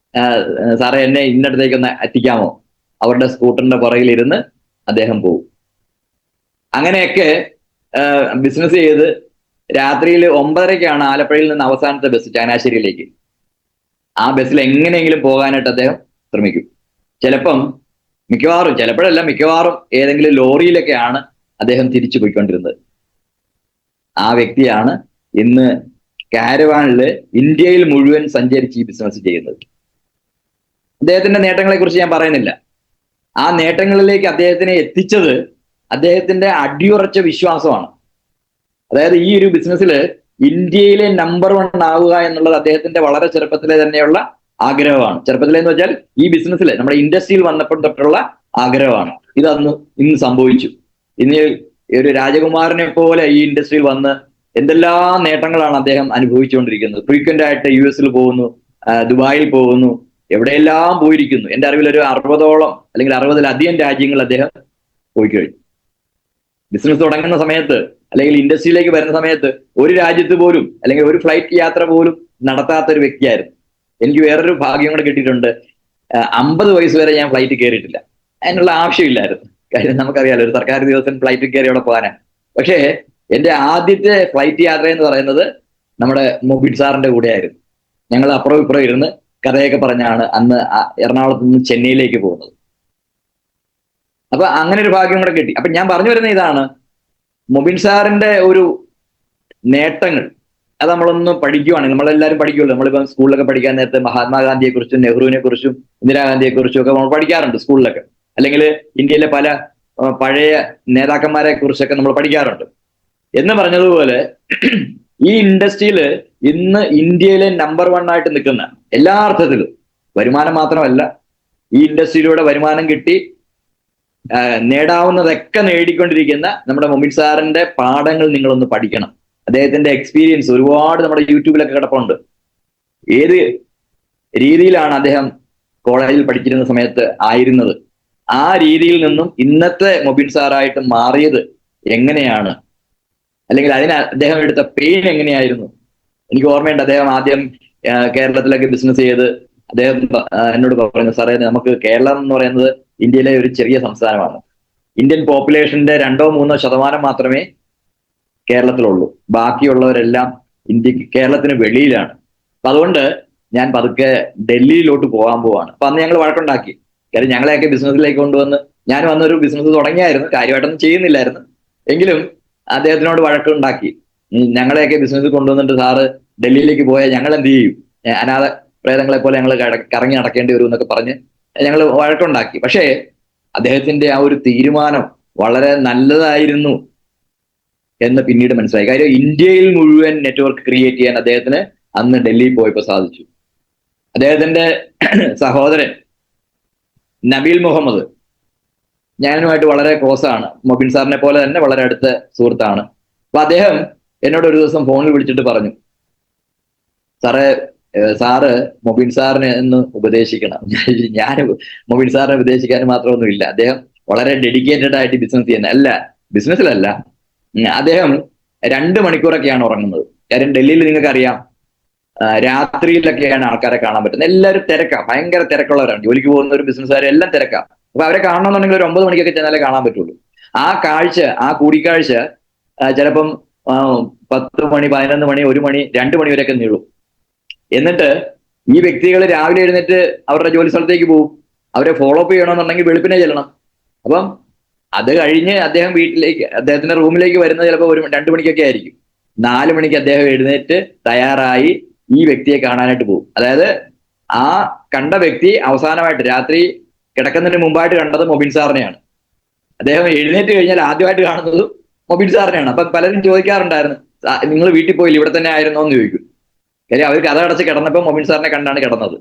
സാറേ എന്നെ ഇന്നടത്തേക്കൊന്ന് എത്തിക്കാമോ? അവരുടെ സ്കൂട്ടറിന്റെ പുറകിലിരുന്ന് അദ്ദേഹം പോവും. അങ്ങനെയൊക്കെ ബിസിനസ് ചെയ്ത് രാത്രിയിൽ 9:30-ക്കാണ് ആലപ്പുഴയിൽ നിന്ന് അവസാനത്തെ ബസ് ചങ്ങനാശ്ശേരിയിലേക്ക്. ആ ബസ്സിൽ എങ്ങനെയെങ്കിലും പോകാനായിട്ട് അദ്ദേഹം ശ്രമിക്കും. ചിലപ്പോഴല്ല മിക്കവാറും ഏതെങ്കിലും ലോറിയിലൊക്കെയാണ് അദ്ദേഹം തിരിച്ചു പോയിക്കൊണ്ടിരുന്നത്. ആ വ്യക്തിയാണ് ഇന്ന് കാരവാനില് ഇന്ത്യയിൽ മുഴുവൻ സഞ്ചരിച്ച് ഈ ബിസിനസ് ചെയ്യുന്നത്. അദ്ദേഹത്തിന്റെ നേട്ടങ്ങളെ കുറിച്ച് ഞാൻ പറയുന്നില്ല. ആ നേട്ടങ്ങളിലേക്ക് അദ്ദേഹത്തിനെ എത്തിച്ചത് അദ്ദേഹത്തിന്റെ അടിയുറച്ച വിശ്വാസമാണ്. അതായത് ഈ ഒരു ബിസിനസ്സിൽ ഇന്ത്യയിലെ നമ്പർ 1 ആവുക എന്നുള്ളത് അദ്ദേഹത്തിന്റെ വളരെ ചെറുപ്പത്തിലെ തന്നെയുള്ള ആഗ്രഹമാണ്. ചെറുപ്പത്തിലെന്ന് വെച്ചാൽ ഈ ബിസിനസ്സിൽ നമ്മുടെ ഇൻഡസ്ട്രിയിൽ വന്നപ്പോൾ തൊട്ടുള്ള ആഗ്രഹമാണ്. ഇന്ന് സംഭവിച്ചു. ഇന്ന് ഒരു രാജകുമാരനെ പോലെ ഈ ഇൻഡസ്ട്രിയിൽ വന്ന് എന്തെല്ലാം നേട്ടങ്ങളാണ് അദ്ദേഹം അനുഭവിച്ചുകൊണ്ടിരിക്കുന്നത്. ഫ്രീക്വന്റ് ആയിട്ട് US പോകുന്നു, ദുബായിൽ പോകുന്നു, എവിടെയെല്ലാം പോയിരിക്കുന്നു. എൻ്റെ അറിവിൽ ഒരു 60ഓളം അല്ലെങ്കിൽ 60-ലധികം രാജ്യങ്ങൾ അദ്ദേഹം പോയി കഴിഞ്ഞു. ബിസിനസ് തുടങ്ങുന്ന സമയത്ത് അല്ലെങ്കിൽ ഇൻഡസ്ട്രിയിലേക്ക് വരുന്ന സമയത്ത് ഒരു രാജ്യത്ത് പോലും അല്ലെങ്കിൽ ഒരു ഫ്ലൈറ്റ് യാത്ര പോലും നടത്താത്ത ഒരു വ്യക്തിയായിരുന്നു. എനിക്ക് വേറൊരു ഭാഗ്യം കൂടെ കിട്ടിയിട്ടുണ്ട്. 50 വയസ്സ് വരെ ഞാൻ ഫ്ലൈറ്റ് കയറിയിട്ടില്ല. അതിനുള്ള ആവശ്യമില്ലായിരുന്നു. കാര്യം നമുക്കറിയാലോ, ഒരു സർക്കാർ ദിവസം ഫ്ലൈറ്റ് കയറി അവിടെ പോകാനാണ്. പക്ഷേ എൻ്റെ ആദ്യത്തെ ഫ്ലൈറ്റ് യാത്ര എന്ന് പറയുന്നത് നമ്മുടെ മൊബിൻ സാറിന്റെ കൂടെ ആയിരുന്നു. ഞങ്ങൾ അപ്പുറം ഇപ്പുറം ഇരുന്ന് കഥയൊക്കെ പറഞ്ഞാണ് അന്ന് എറണാകുളത്ത് നിന്ന് ചെന്നൈയിലേക്ക് പോകുന്നത്. അപ്പൊ അങ്ങനെ ഒരു ഭാഗ്യം കൂടെ കിട്ടി. അപ്പൊ ഞാൻ പറഞ്ഞു വരുന്ന ഇതാണ്, മൊബിൻ സാറിന്റെ ഒരു നേട്ടങ്ങൾ അത് നമ്മളൊന്ന് പഠിക്കുവാണെങ്കിൽ, നമ്മളെല്ലാവരും പഠിക്കുമല്ലോ. നമ്മളിപ്പം സ്കൂളിലൊക്കെ പഠിക്കാൻ നേരത്തെ മഹാത്മാഗാന്ധിയെ കുറിച്ചും നെഹ്റുവിനെ കുറിച്ചും ഇന്ദിരാഗാന്ധിയെ കുറിച്ചും ഒക്കെ നമ്മൾ പഠിക്കാറുണ്ട് സ്കൂളിലൊക്കെ. അല്ലെങ്കിൽ ഇന്ത്യയിലെ പല പഴയ നേതാക്കന്മാരെ കുറിച്ചൊക്കെ നമ്മൾ പഠിക്കാറുണ്ട്. എന്ന് പറഞ്ഞതുപോലെ ഈ ഇൻഡസ്ട്രിയിൽ ഇന്ന് ഇന്ത്യയിലെ നമ്പർ 1 ആയിട്ട് നിൽക്കുന്ന, എല്ലാ അർത്ഥത്തിലും വരുമാനം മാത്രമല്ല, ഈ ഇൻഡസ്ട്രിയിലൂടെ വരുമാനം കിട്ടി നേടാവുന്നതൊക്കെ നേടിക്കൊണ്ടിരിക്കുന്ന നമ്മുടെ മൊബിൻ സാറിന്റെ പാഠങ്ങൾ നിങ്ങളൊന്ന് പഠിക്കണം. അദ്ദേഹത്തിന്റെ എക്സ്പീരിയൻസ് ഒരുപാട് നമ്മുടെ യൂട്യൂബിലൊക്കെ കിടപ്പുണ്ട്. ഏത് രീതിയിലാണ് അദ്ദേഹം കോളേജിൽ പഠിച്ചിരുന്ന സമയത്ത് ആയിരുന്നത്, ആ രീതിയിൽ നിന്നും ഇന്നത്തെ മൊബിൻ സാറായിട്ട് മാറിയത് എങ്ങനെയാണ്, അല്ലെങ്കിൽ അതിന് അദ്ദേഹം എടുത്ത പെയിൻ എങ്ങനെയായിരുന്നു. എനിക്ക് ഓർമ്മയുണ്ട്, അദ്ദേഹം ആദ്യം കേരളത്തിലൊക്കെ ബിസിനസ് ചെയ്ത് അദ്ദേഹം എന്നോട് പറഞ്ഞു, സാറേ നമുക്ക് കേരളം എന്ന് പറയുന്നത് ഇന്ത്യയിലെ ഒരു ചെറിയ സംസ്ഥാനമാണ്. ഇന്ത്യൻ പോപ്പുലേഷന്റെ 2-3% മാത്രമേ കേരളത്തിലുള്ളൂ. ബാക്കിയുള്ളവരെല്ലാം കേരളത്തിന് വെളിയിലാണ്. അപ്പൊ അതുകൊണ്ട് ഞാൻ പതുക്കെ ഡൽഹിയിലോട്ട് പോകാൻ പോവാണ്. അപ്പൊ അന്ന് ഞങ്ങൾ വഴക്കുണ്ടാക്കി. കാര്യം ഞങ്ങളെയൊക്കെ ബിസിനസ്സിലേക്ക് കൊണ്ടുവന്ന്, ഞാൻ വന്നൊരു ബിസിനസ് തുടങ്ങിയായിരുന്നു, കാര്യമായിട്ടൊന്നും ചെയ്യുന്നില്ലായിരുന്നു. എങ്കിലും അദ്ദേഹത്തിനോട് വഴക്കുണ്ടാക്കി. ഞങ്ങളെയൊക്കെ ബിസിനസ് കൊണ്ടുവന്നിട്ട് സാറ് ഡൽഹിയിലേക്ക് പോയാൽ ഞങ്ങൾ എന്ത് ചെയ്യും, അനാഥ പ്രേതങ്ങളെ പോലെ ഞങ്ങൾ കറങ്ങി നടക്കേണ്ടി വരും എന്നൊക്കെ പറഞ്ഞ് ഞങ്ങൾ വഴക്കുണ്ടാക്കി. പക്ഷേ അദ്ദേഹത്തിന്റെ ആ ഒരു തീരുമാനം വളരെ നല്ലതായിരുന്നു എന്ന് പിന്നീട് മനസ്സിലായി. കാര്യം ഇന്ത്യയിൽ മുഴുവൻ നെറ്റ്വർക്ക് ക്രിയേറ്റ് ചെയ്യാൻ അദ്ദേഹത്തിന് അന്ന് ഡൽഹിയിൽ പോയപ്പോൾ സാധിച്ചു. അദ്ദേഹത്തിന്റെ സഹോദരൻ നബീൽ മുഹമ്മദ് ഞാനുമായിട്ട് വളരെ ക്ലോസ് ആണ്, മൊബിൻ സാറിനെ പോലെ തന്നെ വളരെ അടുത്ത സുഹൃത്താണ്. അപ്പൊ അദ്ദേഹം എന്നോട് ഒരു ദിവസം ഫോണിൽ വിളിച്ചിട്ട് പറഞ്ഞു, സാറ് മൊബിൻ സാറിനെ ഒന്ന് ഉപദേശിക്കണം. ഞാൻ മൊബിൻ സാറിനെ ഉപദേശിക്കാൻ മാത്രമൊന്നുമില്ല, അദ്ദേഹം വളരെ ഡെഡിക്കേറ്റഡ് ആയിട്ട് ബിസിനസ് ചെയ്യുന്ന, അല്ല ബിസിനസ്സിലല്ല, അദ്ദേഹം 2 മണിക്കൂറൊക്കെയാണ് ഉറങ്ങുന്നത്. കാര്യം ഡൽഹിയിൽ നിങ്ങൾക്ക് അറിയാം, രാത്രിയിലൊക്കെയാണ് ആൾക്കാരെ കാണാൻ പറ്റുന്നത്. എല്ലാവരും തിരക്കാം, ഭയങ്കര തിരക്കുള്ളവരാണ്. ജോലിക്ക് പോകുന്ന ഒരു ബിസിനസ്സുകാർ എല്ലാം തിരക്കാം. അപ്പൊ അവരെ കാണണമെന്നുണ്ടെങ്കിൽ ഒരു 9 മണിക്കൊക്കെ ചെന്നാലേ കാണാൻ പറ്റുള്ളൂ. ആ കൂടിക്കാഴ്ച ചിലപ്പം 10 മണി, 11 മണി, 1 മണി, 2 മണി വരെയൊക്കെ നീളും. എന്നിട്ട് ഈ വ്യക്തികൾ രാവിലെ എഴുന്നേറ്റ് അവരുടെ ജോലി സ്ഥലത്തേക്ക് പോകും. അവരെ ഫോളോ അപ്പ് ചെയ്യണമെന്നുണ്ടെങ്കിൽ വെളുപ്പിനെ ചെല്ലണം. അപ്പം അത് കഴിഞ്ഞ് അദ്ദേഹം അദ്ദേഹത്തിന്റെ റൂമിലേക്ക് വരുന്നത് ചിലപ്പോൾ 2 മണിക്കൊക്കെ ആയിരിക്കും. 4 മണിക്ക് അദ്ദേഹം എഴുന്നേറ്റ് തയ്യാറായി ഈ വ്യക്തിയെ കാണാനായിട്ട് പോകും. അതായത് ആ കണ്ട വ്യക്തി അവസാനമായിട്ട് രാത്രി കിടക്കുന്നതിന് മുമ്പായിട്ട് കണ്ടത് മൊബിൻ സാറിനെയാണ്. അദ്ദേഹം എഴുന്നേറ്റ് കഴിഞ്ഞാൽ ആദ്യമായിട്ട് കാണുന്നതും മൊബിൻ സാറിനെയാണ്. അപ്പൊ പലരും ചോദിക്കാറുണ്ടായിരുന്നു, നിങ്ങൾ വീട്ടിൽ പോയില്ല, ഇവിടെ തന്നെ ആയിരുന്നോ എന്ന് ചോദിക്കും. കാര്യം അവർ കഥ അടച്ച് കിടന്നപ്പോൾ മൊബിൻ സാറിനെ കണ്ടാണ് കിടന്നത്.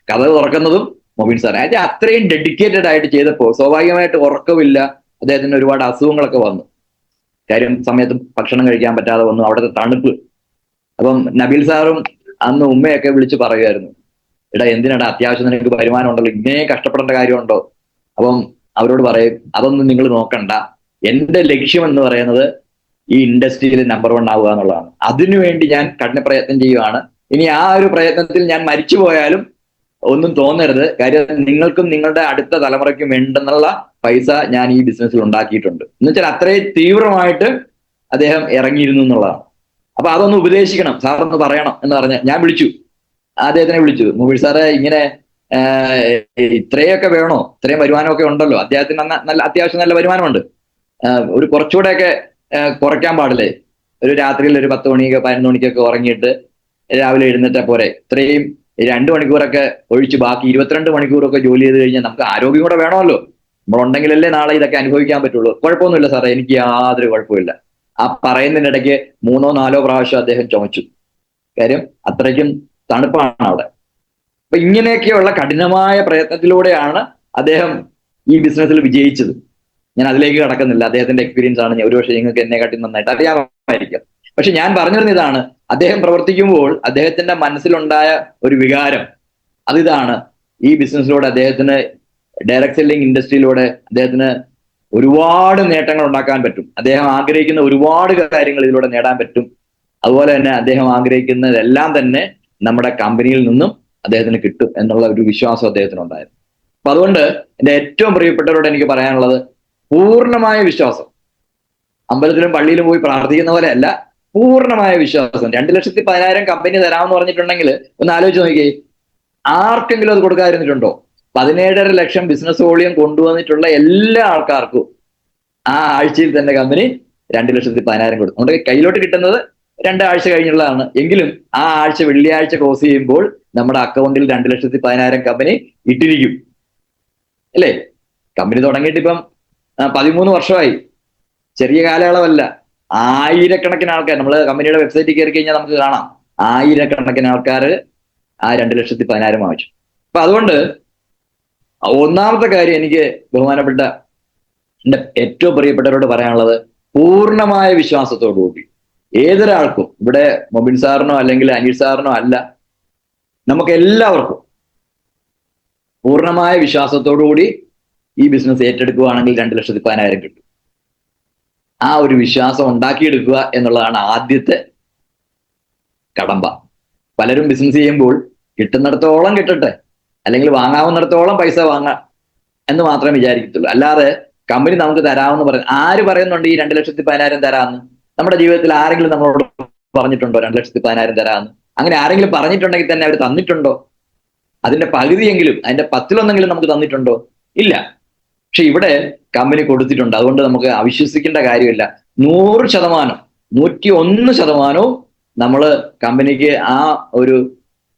കഥ തുറക്കുന്നതും മൊബിൻ സാറിനെ. അതായത് അത്രയും ഡെഡിക്കേറ്റഡ് ആയിട്ട് ചെയ്തപ്പോൾ സ്വാഭാവികമായിട്ട് ഉറക്കമില്ല, അദ്ദേഹത്തിന് ഒരുപാട് അസുഖങ്ങളൊക്കെ വന്നു. കാര്യം സമയത്ത് ഭക്ഷണം കഴിക്കാൻ പറ്റാതെ വന്നു, അവിടുത്തെ തണുപ്പ്. അപ്പം നബീൽ സാറും അന്ന് ഉമ്മയൊക്കെ വിളിച്ച് പറയുമായിരുന്നു, എടാ എന്തിനാടാ, അത്യാവശ്യം നിനക്ക് വരുമാനം ഉണ്ടല്ലോ, ഇങ്ങനെ കഷ്ടപ്പെടേണ്ട കാര്യമുണ്ടോ? അപ്പം അവരോട് പറയും, അതൊന്നും നിങ്ങൾ നോക്കണ്ട, എന്റെ ലക്ഷ്യം എന്ന് പറയുന്നത് ഈ ഇൻഡസ്ട്രിയിൽ നമ്പർ 1 ആവുക എന്നുള്ളതാണ്. അതിനുവേണ്ടി ഞാൻ കഠിന പ്രയത്നം ചെയ്യുവാണ്. ഇനി ആ ഒരു പ്രയത്നത്തിൽ ഞാൻ മരിച്ചു പോയാലും ഒന്നും തോന്നരുത്. കാര്യം നിങ്ങൾക്കും നിങ്ങളുടെ അടുത്ത തലമുറയ്ക്കും വേണ്ടെന്നുള്ള പൈസ ഞാൻ ഈ ബിസിനസ്സിൽ ഉണ്ടാക്കിയിട്ടുണ്ട് എന്ന് വെച്ചാൽ അത്രയും തീവ്രമായിട്ട് അദ്ദേഹം ഇറങ്ങിയിരുന്നു എന്നുള്ളതാണ്. അപ്പൊ അതൊന്ന് ഉപദേശിക്കണം, സാറൊന്ന് പറയണം എന്ന് പറഞ്ഞ് ഞാൻ അദ്ദേഹത്തിനെ വിളിച്ചു. മൊബിൻ സാറ് ഇങ്ങനെ ഇത്രയൊക്കെ വേണോ, ഇത്രയും വരുമാനമൊക്കെ ഉണ്ടല്ലോ, അദ്ദേഹത്തിന് അത്യാവശ്യം നല്ല വരുമാനമുണ്ട്, ഒരു കുറച്ചുകൂടെയൊക്കെ കുറയ്ക്കാൻ പാടില്ലേ? ഒരു രാത്രിയിൽ ഒരു 10 മണിക്ക് 11 മണിക്കൊക്കെ ഉറങ്ങിയിട്ട് രാവിലെ എഴുന്നേറ്റാ പോരെ? ഇത്രയും 2 മണിക്കൂറൊക്കെ ഒഴിച്ച് ബാക്കി 22 മണിക്കൂറൊക്കെ ജോലി ചെയ്ത് കഴിഞ്ഞാൽ നമുക്ക് ആരോഗ്യം കൂടെ വേണമല്ലോ. നമ്മളുണ്ടെങ്കിലല്ലേ നാളെ ഇതൊക്കെ അനുഭവിക്കാൻ പറ്റുള്ളൂ. കുഴപ്പമൊന്നുമില്ല സാറേ, എനിക്ക് യാതൊരു കുഴപ്പമില്ല. ആ പറയുന്നതിനിടയ്ക്ക് 3-4 പ്രാവശ്യം അദ്ദേഹം ചുമച്ചു. കാര്യം അത്രയ്ക്കും തണുപ്പാണ് അവിടെ. അപ്പൊ ഇങ്ങനെയൊക്കെയുള്ള കഠിനമായ പ്രയത്നത്തിലൂടെയാണ് അദ്ദേഹം ഈ ബിസിനസ്സിൽ വിജയിച്ചത്. ഞാൻ അതിലേക്ക് കടക്കുന്നില്ല, അദ്ദേഹത്തിന്റെ എക്സ്പീരിയൻസ് ആണ്. ഒരുപക്ഷെ നിങ്ങൾക്ക് എന്നെക്കാട്ടി നന്നായിട്ട് അറിയാമായിരിക്കാം. പക്ഷെ ഞാൻ പറഞ്ഞു വരുന്ന ഇതാണ്, അദ്ദേഹം പ്രവർത്തിക്കുമ്പോൾ അദ്ദേഹത്തിന്റെ മനസ്സിലുണ്ടായ ഒരു വികാരം അതിതാണ്. ഈ ബിസിനസ്സിലൂടെ അദ്ദേഹത്തിന്, ഡയറക്ട് സെല്ലിംഗ് ഇൻഡസ്ട്രിയിലൂടെ അദ്ദേഹത്തിന് ഒരുപാട് നേട്ടങ്ങൾ ഉണ്ടാക്കാൻ പറ്റും. അദ്ദേഹം ആഗ്രഹിക്കുന്ന ഒരുപാട് കാര്യങ്ങൾ ഇതിലൂടെ നേടാൻ പറ്റും. അതുപോലെ തന്നെ അദ്ദേഹം ആഗ്രഹിക്കുന്നതെല്ലാം തന്നെ നമ്മുടെ കമ്പനിയിൽ നിന്നും അദ്ദേഹത്തിന് കിട്ടും എന്നുള്ള ഒരു വിശ്വാസം അദ്ദേഹത്തിനുണ്ടായിരുന്നു. അപ്പൊ അതുകൊണ്ട് എന്റെ ഏറ്റവും പ്രിയപ്പെട്ടവരോട് എനിക്ക് പറയാനുള്ളത്, പൂർണ്ണമായ വിശ്വാസം. അമ്പലത്തിലും പള്ളിയിലും പോയി പ്രാർത്ഥിക്കുന്ന പോലെ അല്ല, പൂർണ്ണമായ വിശ്വാസം. 2,10,000 കമ്പനി തരാമെന്ന് പറഞ്ഞിട്ടുണ്ടെങ്കിൽ ഒന്ന് ആലോചിച്ച് നോക്കിയേ, ആർക്കെങ്കിലും അത് കൊടുക്കാതിരുന്നിട്ടുണ്ടോ? 17.5 ലക്ഷം ബിസിനസ് വോളിയം കൊണ്ടുവന്നിട്ടുള്ള എല്ലാ ആൾക്കാർക്കും ആ ആഴ്ചയിൽ തന്നെ കമ്പനി 2,10,000 കൊടുക്കും. നമ്മുടെ കയ്യിലോട്ട് കിട്ടുന്നത് 2 ആഴ്ച കഴിഞ്ഞുള്ളതാണ്. എങ്കിലും ആ ആഴ്ച വെള്ളിയാഴ്ച ക്ലോസ് ചെയ്യുമ്പോൾ നമ്മുടെ അക്കൗണ്ടിൽ 2,10,000 കമ്പനി ഇട്ടിരിക്കും. അല്ലേ? കമ്പനി തുടങ്ങിയിട്ട് ഇപ്പം 13 വർഷമായി. ചെറിയ കാലയളവല്ല. ആയിരക്കണക്കിന് ആൾക്കാർ, നമ്മൾ കമ്പനിയുടെ വെബ്സൈറ്റിൽ കയറി കഴിഞ്ഞാൽ നമുക്ക് കാണാം, ആയിരക്കണക്കിന് ആൾക്കാർ ആ 2,10,000 വാങ്ങിച്ചു. അപ്പൊ അതുകൊണ്ട് ഒന്നാമത്തെ കാര്യം എനിക്ക് ബഹുമാനപ്പെട്ട എന്റെ ഏറ്റവും പ്രിയപ്പെട്ടവരോട് പറയാനുള്ളത്, പൂർണ്ണമായ വിശ്വാസത്തോടുകൂടി ഏതൊരാൾക്കും, ഇവിടെ മൊബിൻ സാറിനോ അല്ലെങ്കിൽ അനീഷ് സാറിനോ അല്ല, നമുക്ക് എല്ലാവർക്കും പൂർണ്ണമായ വിശ്വാസത്തോടുകൂടി ഈ ബിസിനസ് ഏറ്റെടുക്കുകയാണെങ്കിൽ 2,10,000 കിട്ടും. ആ ഒരു വിശ്വാസം ഉണ്ടാക്കിയെടുക്കുക എന്നുള്ളതാണ് ആദ്യത്തെ കടമ്പ. പലരും ബിസിനസ് ചെയ്യുമ്പോൾ കിട്ടുന്നിടത്തോളം കിട്ടട്ടെ, അല്ലെങ്കിൽ വാങ്ങാവുന്നിടത്തോളം പൈസ വാങ്ങാം എന്ന് മാത്രമേ വിചാരിക്കത്തുള്ളൂ. അല്ലാതെ കമ്പനി നമുക്ക് തരാമെന്ന് പറയും. ആര് പറയുന്നുണ്ട് ഈ 2,10,000 തരാമെന്ന്? നമ്മുടെ ജീവിതത്തിൽ ആരെങ്കിലും നമ്മളോട് പറഞ്ഞിട്ടുണ്ടോ 2,10,000 തരാമെന്ന്? അങ്ങനെ ആരെങ്കിലും പറഞ്ഞിട്ടുണ്ടെങ്കിൽ തന്നെ അവർ തന്നിട്ടുണ്ടോ? അതിന്റെ പകുതിയെങ്കിലും, അതിന്റെ 10-1 നമുക്ക് തന്നിട്ടുണ്ടോ? ഇല്ല. പക്ഷെ ഇവിടെ കമ്പനി കൊടുത്തിട്ടുണ്ട്. അതുകൊണ്ട് നമുക്ക് അവിശ്വസിക്കേണ്ട കാര്യമില്ല. 100%, 101% നമ്മൾ കമ്പനിക്ക് ആ ഒരു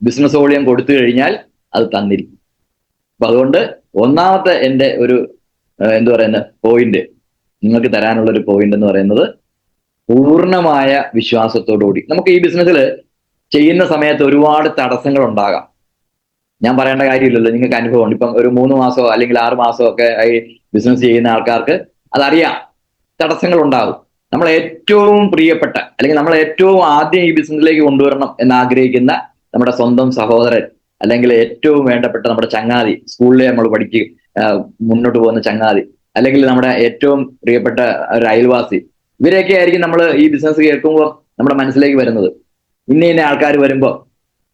ബിസിനസ് വോളിയം കൊടുത്തു കഴിഞ്ഞാൽ അത് തന്നിരിക്കും. അപ്പൊ അതുകൊണ്ട് ഒന്നാമത്തെ എൻ്റെ ഒരു എന്ത് പറയുന്ന പോയിന്റ്, നിങ്ങൾക്ക് തരാനുള്ള ഒരു പോയിന്റ് എന്ന് പറയുന്നത്, പൂർണ്ണമായ വിശ്വാസത്തോടുകൂടി. നമുക്ക് ഈ ബിസിനസ്സിൽ ചെയ്യുന്ന സമയത്ത് ഒരുപാട് തടസ്സങ്ങൾ ഉണ്ടാകാം. ഞാൻ പറയേണ്ട കാര്യമില്ലല്ലോ, നിങ്ങൾക്ക് അനുഭവമുണ്ട്. ഇപ്പം ഒരു 3 മാസമോ അല്ലെങ്കിൽ 6 മാസമോ ഒക്കെ ആയി ബിസിനസ് ചെയ്യുന്ന ആൾക്കാർക്ക് അതറിയാം, തടസ്സങ്ങൾ ഉണ്ടാകും. നമ്മൾ ഏറ്റവും പ്രിയപ്പെട്ട, അല്ലെങ്കിൽ നമ്മൾ ഏറ്റവും ആദ്യം ഈ ബിസിനസ്സിലേക്ക് കൊണ്ടുവരണം എന്ന് ആഗ്രഹിക്കുന്ന നമ്മുടെ സ്വന്തം സഹോദരൻ, അല്ലെങ്കിൽ ഏറ്റവും വേണ്ടപ്പെട്ട നമ്മുടെ ചങ്ങാതി, സ്കൂളിലെ നമ്മൾ മുന്നോട്ട് പോകുന്ന ചങ്ങാതി, അല്ലെങ്കിൽ നമ്മുടെ ഏറ്റവും പ്രിയപ്പെട്ട ഒരു അയൽവാസി, ഇവരെയൊക്കെ ആയിരിക്കും നമ്മൾ ഈ ബിസിനസ് കേൾക്കുമ്പോൾ നമ്മുടെ മനസ്സിലേക്ക് വരുന്നത്. ഇന്ന ആൾക്കാർ വരുമ്പോൾ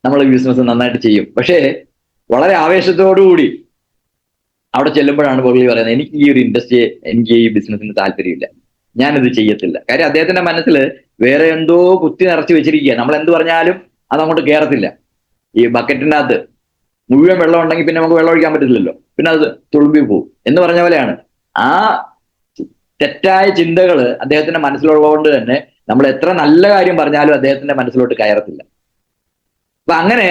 നമ്മൾ ഈ ബിസിനസ് നന്നായിട്ട് ചെയ്യും. പക്ഷേ വളരെ ആവേശത്തോടുകൂടി അവിടെ ചെല്ലുമ്പോഴാണ് പുള്ളി പറയുന്നത്, എനിക്ക് ഈ ഒരു ഇൻഡസ്ട്രിയെ, എനിക്ക് ഈ ബിസിനസ്സിന് താല്പര്യമില്ല, ഞാനിത് ചെയ്യത്തില്ല. കാര്യം അദ്ദേഹത്തിന്റെ മനസ്സിൽ വേറെ എന്തോ കുത്തി നിറച്ച് വെച്ചിരിക്കുക. നമ്മൾ എന്ത് പറഞ്ഞാലും അതങ്ങോട്ട് കയറത്തില്ല. ഈ ബക്കറ്റിൻ്റെ അകത്ത് മുഴുവൻ വെള്ളം ഉണ്ടെങ്കിൽ പിന്നെ നമുക്ക് വെള്ളം ഒഴിക്കാൻ പറ്റില്ലല്ലോ, പിന്നെ അത് തുളുമ്പി പോകും എന്ന് പറഞ്ഞ പോലെയാണ്. ആ തെറ്റായ ചിന്തകൾ അദ്ദേഹത്തിന്റെ മനസ്സിലുള്ളതുകൊണ്ട് തന്നെ നമ്മൾ എത്ര നല്ല കാര്യം പറഞ്ഞാലും അദ്ദേഹത്തിന്റെ മനസ്സിലോട്ട് കയറത്തില്ല. അപ്പൊ അങ്ങനെ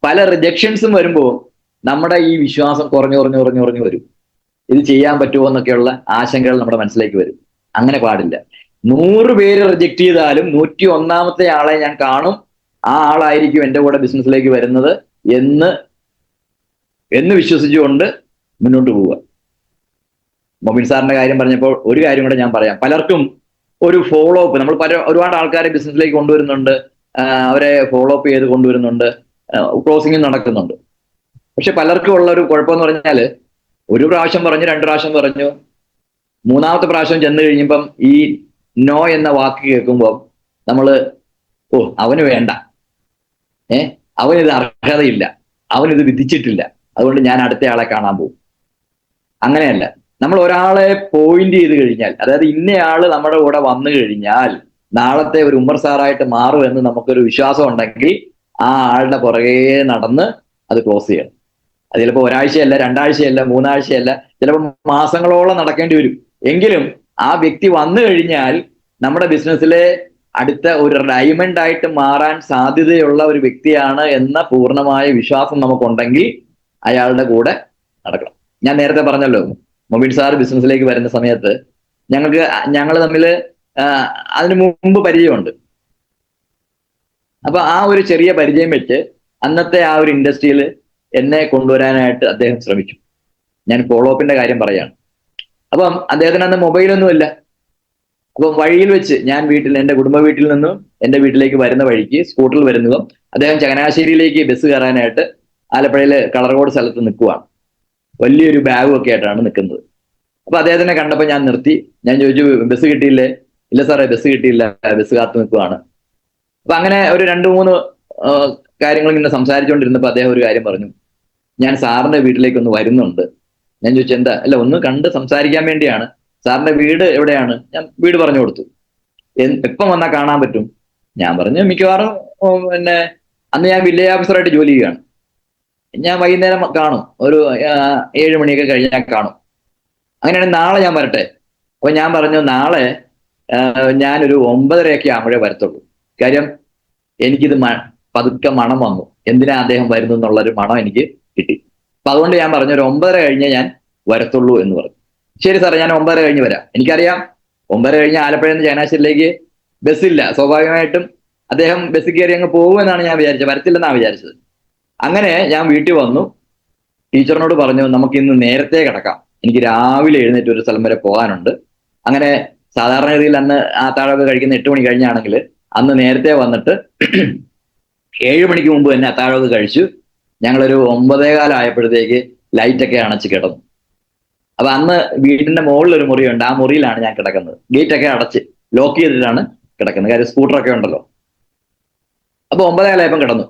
പല റിജക്ഷൻസും വരുമ്പോൾ നമ്മുടെ ഈ വിശ്വാസം കുറഞ്ഞു വരും. ഇത് ചെയ്യാൻ പറ്റുമോ എന്നൊക്കെയുള്ള ആശങ്കകൾ നമ്മുടെ മനസ്സിലേക്ക് വരും. അങ്ങനെ പാടില്ല. 100 പേര് റിജക്ട് ചെയ്താലും 101ാമത്തെ ആളെ ഞാൻ കാണും, ആ ആളായിരിക്കും എൻ്റെ കൂടെ ബിസിനസ്സിലേക്ക് വരുന്നത് എന്ന് വിശ്വസിച്ചുകൊണ്ട് മുന്നോട്ട് പോവുക. മൊബിൻ സാറിന്റെ കാര്യം പറഞ്ഞപ്പോൾ ഒരു കാര്യം കൂടെ ഞാൻ പറയാം. പലർക്കും ഒരു ഫോളോ അപ്പ്, നമ്മൾ ഒരുപാട് ആൾക്കാരെ ബിസിനസ്സിലേക്ക് കൊണ്ടുവരുന്നുണ്ട്, അവരെ ഫോളോ അപ്പ് ചെയ്ത് കൊണ്ടുവരുന്നുണ്ട്, ക്ലോസിംഗ് നടക്കുന്നുണ്ട്. പക്ഷെ പലർക്കും ഉള്ള ഒരു കുഴപ്പമെന്ന് പറഞ്ഞാൽ, ഒരു പ്രാവശ്യം പറഞ്ഞു, 2 പ്രാവശ്യം പറഞ്ഞു, 3ാമത്തെ പ്രാവശ്യം ചെന്ന് കഴിഞ്ഞപ്പം ഈ നോ എന്ന വാക്ക് കേൾക്കുമ്പോൾ നമ്മൾ അവന് വേണ്ട, അവനിത് അർഹതയില്ല, അവനിത് വിധിച്ചിട്ടില്ല, അതുകൊണ്ട് ഞാൻ അടുത്ത ആളെ കാണാൻ പോകും. അങ്ങനെയല്ല. നമ്മൾ ഒരാളെ പോയിന്റ് ചെയ്ത് കഴിഞ്ഞാൽ, അതായത് ഇന്നയാള് നമ്മുടെ കൂടെ വന്നു കഴിഞ്ഞാൽ നാളത്തെ ഒരു ഉമ്മർ സാറായിട്ട് മാറുമെന്ന് നമുക്കൊരു വിശ്വാസം ഉണ്ടെങ്കിൽ ആ ആളുടെ പുറകെ നടന്ന് അത് ക്ലോസ് ചെയ്യണം. അത് ചിലപ്പോൾ ഒരാഴ്ചയല്ല, 2 ആഴ്ചയല്ല, 3 ആഴ്ചയല്ല, ചിലപ്പോൾ മാസങ്ങളോളം നടക്കേണ്ടി വരും. എങ്കിലും ആ വ്യക്തി വന്നു കഴിഞ്ഞാൽ നമ്മുടെ ബിസിനസ്സിലെ അടുത്ത ഒരു ഡയമണ്ട് ആയിട്ട് മാറാൻ സാധ്യതയുള്ള ഒരു വ്യക്തിയാണ് എന്ന പൂർണ്ണമായ വിശ്വാസം നമുക്കുണ്ടെങ്കിൽ അയാളുടെ കൂടെ നടക്കണം. ഞാൻ നേരത്തെ പറഞ്ഞല്ലോ, മൊബിൻ സാർ ബിസിനസ്സിലേക്ക് വരുന്ന സമയത്ത് ഞങ്ങൾ തമ്മിൽ അതിനു മുമ്പ് പരിചയമുണ്ട്. അപ്പൊ ആ ഒരു ചെറിയ പരിചയം വെച്ച് അന്നത്തെ ആ ഒരു ഇൻഡസ്ട്രിയിൽ എന്നെ കൊണ്ടുവരാനായിട്ട് അദ്ദേഹം ശ്രമിച്ചു. ഞാൻ ഫോളോ അപ്പിന്റെ കാര്യം പറയാണ്. അപ്പം അദ്ദേഹത്തിന് അന്ന് മൊബൈലൊന്നുമില്ല. അപ്പം വഴിയിൽ വെച്ച് ഞാൻ എൻ്റെ കുടുംബ വീട്ടിൽ നിന്നും എൻ്റെ വീട്ടിലേക്ക് വരുന്ന വഴിക്ക് സ്കൂട്ടറിൽ വരുന്നതും അദ്ദേഹം ചങ്ങനാശ്ശേരിയിലേക്ക് ബസ് കയറാനായിട്ട് ആലപ്പുഴയിൽ കളർകോട് സ്ഥലത്ത് നിൽക്കുവാണ്. വലിയൊരു ബാഗും ഒക്കെ ആയിട്ടാണ് നിൽക്കുന്നത്. അപ്പൊ അദ്ദേഹത്തിനെ കണ്ടപ്പോൾ ഞാൻ നിർത്തി. ഞാൻ ചോദിച്ചു, ബസ് കിട്ടിയില്ലേ? ഇല്ല സാറേ, ബസ് കിട്ടിയില്ല, ബസ് കാത്തു നിൽക്കുവാണ്. അപ്പൊ അങ്ങനെ ഒരു 2-3 കാര്യങ്ങൾ ഇങ്ങനെ സംസാരിച്ചുകൊണ്ടിരുന്നപ്പോൾ അദ്ദേഹം ഒരു കാര്യം പറഞ്ഞു, ഞാൻ സാറിന്റെ വീട്ടിലേക്ക് ഒന്ന് വരുന്നുണ്ട്. ഞാൻ ചോദിച്ചു, എന്താ? അല്ല, ഒന്ന് കണ്ട് സംസാരിക്കാൻ വേണ്ടിയാണ്. സാറിന്റെ വീട് എവിടെയാണ്? ഞാൻ വീട് പറഞ്ഞു കൊടുത്തു. എപ്പം വന്നാൽ കാണാൻ പറ്റും? ഞാൻ പറഞ്ഞു, മിക്കവാറും പിന്നെ അന്ന് ഞാൻ വില്ലേജ് ഓഫീസറായിട്ട് ജോലി ചെയ്യുകയാണ്. ഞാൻ വൈകുന്നേരം കാണും, ഒരു 7 മണിയൊക്കെ കഴിഞ്ഞാൽ കാണും. അങ്ങനെയാണെങ്കിൽ നാളെ ഞാൻ വരട്ടെ. അപ്പൊ ഞാൻ പറഞ്ഞു നാളെ ഞാനൊരു 9:30 ആകുമ്പോഴേ വരത്തുള്ളൂ. കാര്യം എനിക്കിത് പതുക്കെ മണം വന്നു, എന്തിനാ അദ്ദേഹം വരുന്നു എന്നുള്ളൊരു മണം എനിക്ക് കിട്ടി. അപ്പൊ അതുകൊണ്ട് ഞാൻ പറഞ്ഞു ഒരു 9:30 കഴിഞ്ഞേ ഞാൻ വരത്തുള്ളൂ എന്ന് പറഞ്ഞു. ശരി സാറേ, ഞാൻ 9:30 കഴിഞ്ഞ് വരാം. എനിക്കറിയാം 9:30 കഴിഞ്ഞ് ആലപ്പുഴയിൽ നിന്ന് ചങ്ങനാശ്ശേരിയിലേക്ക് ബസ്സില്ല. സ്വാഭാവികമായിട്ടും അദ്ദേഹം ബസ്സിൽ കയറി അങ്ങ് പോകുമെന്നാണ് ഞാൻ വിചാരിച്ചത്, വരത്തില്ലെന്നാണ് വിചാരിച്ചത്. അങ്ങനെ ഞാൻ വീട്ടിൽ വന്നു, ടീച്ചറിനോട് പറഞ്ഞു നമുക്ക് ഇന്ന് നേരത്തെ കിടക്കാം, എനിക്ക് രാവിലെ എഴുന്നേറ്റ് ഒരു സ്ഥലം വരെ പോകാനുണ്ട്. അങ്ങനെ സാധാരണഗതിയിൽ അന്ന് അത്താഴമൊക്കെ കഴിക്കുന്ന 8 മണി കഴിഞ്ഞാണെങ്കിൽ അന്ന് നേരത്തെ വന്നിട്ട് 7 മണിക്ക് മുമ്പ് തന്നെ അത്താഴമൊക്കെ കഴിച്ചു. ഞങ്ങളൊരു 9:15 ആയപ്പോഴത്തേക്ക് ലൈറ്റൊക്കെ അണച്ച് കിടന്നു. അപ്പൊ അന്ന് വീടിന്റെ മുകളിൽ ഒരു മുറിയുണ്ട്, ആ മുറിയിലാണ് ഞാൻ കിടക്കുന്നത്. ഗേറ്റൊക്കെ അടച്ച് ലോക്ക് ചെയ്തിട്ടാണ് കിടക്കുന്നത്, കാര്യം സ്കൂട്ടറൊക്കെ ഉണ്ടല്ലോ. അപ്പൊ 9:15 ആയപ്പം കിടന്നു.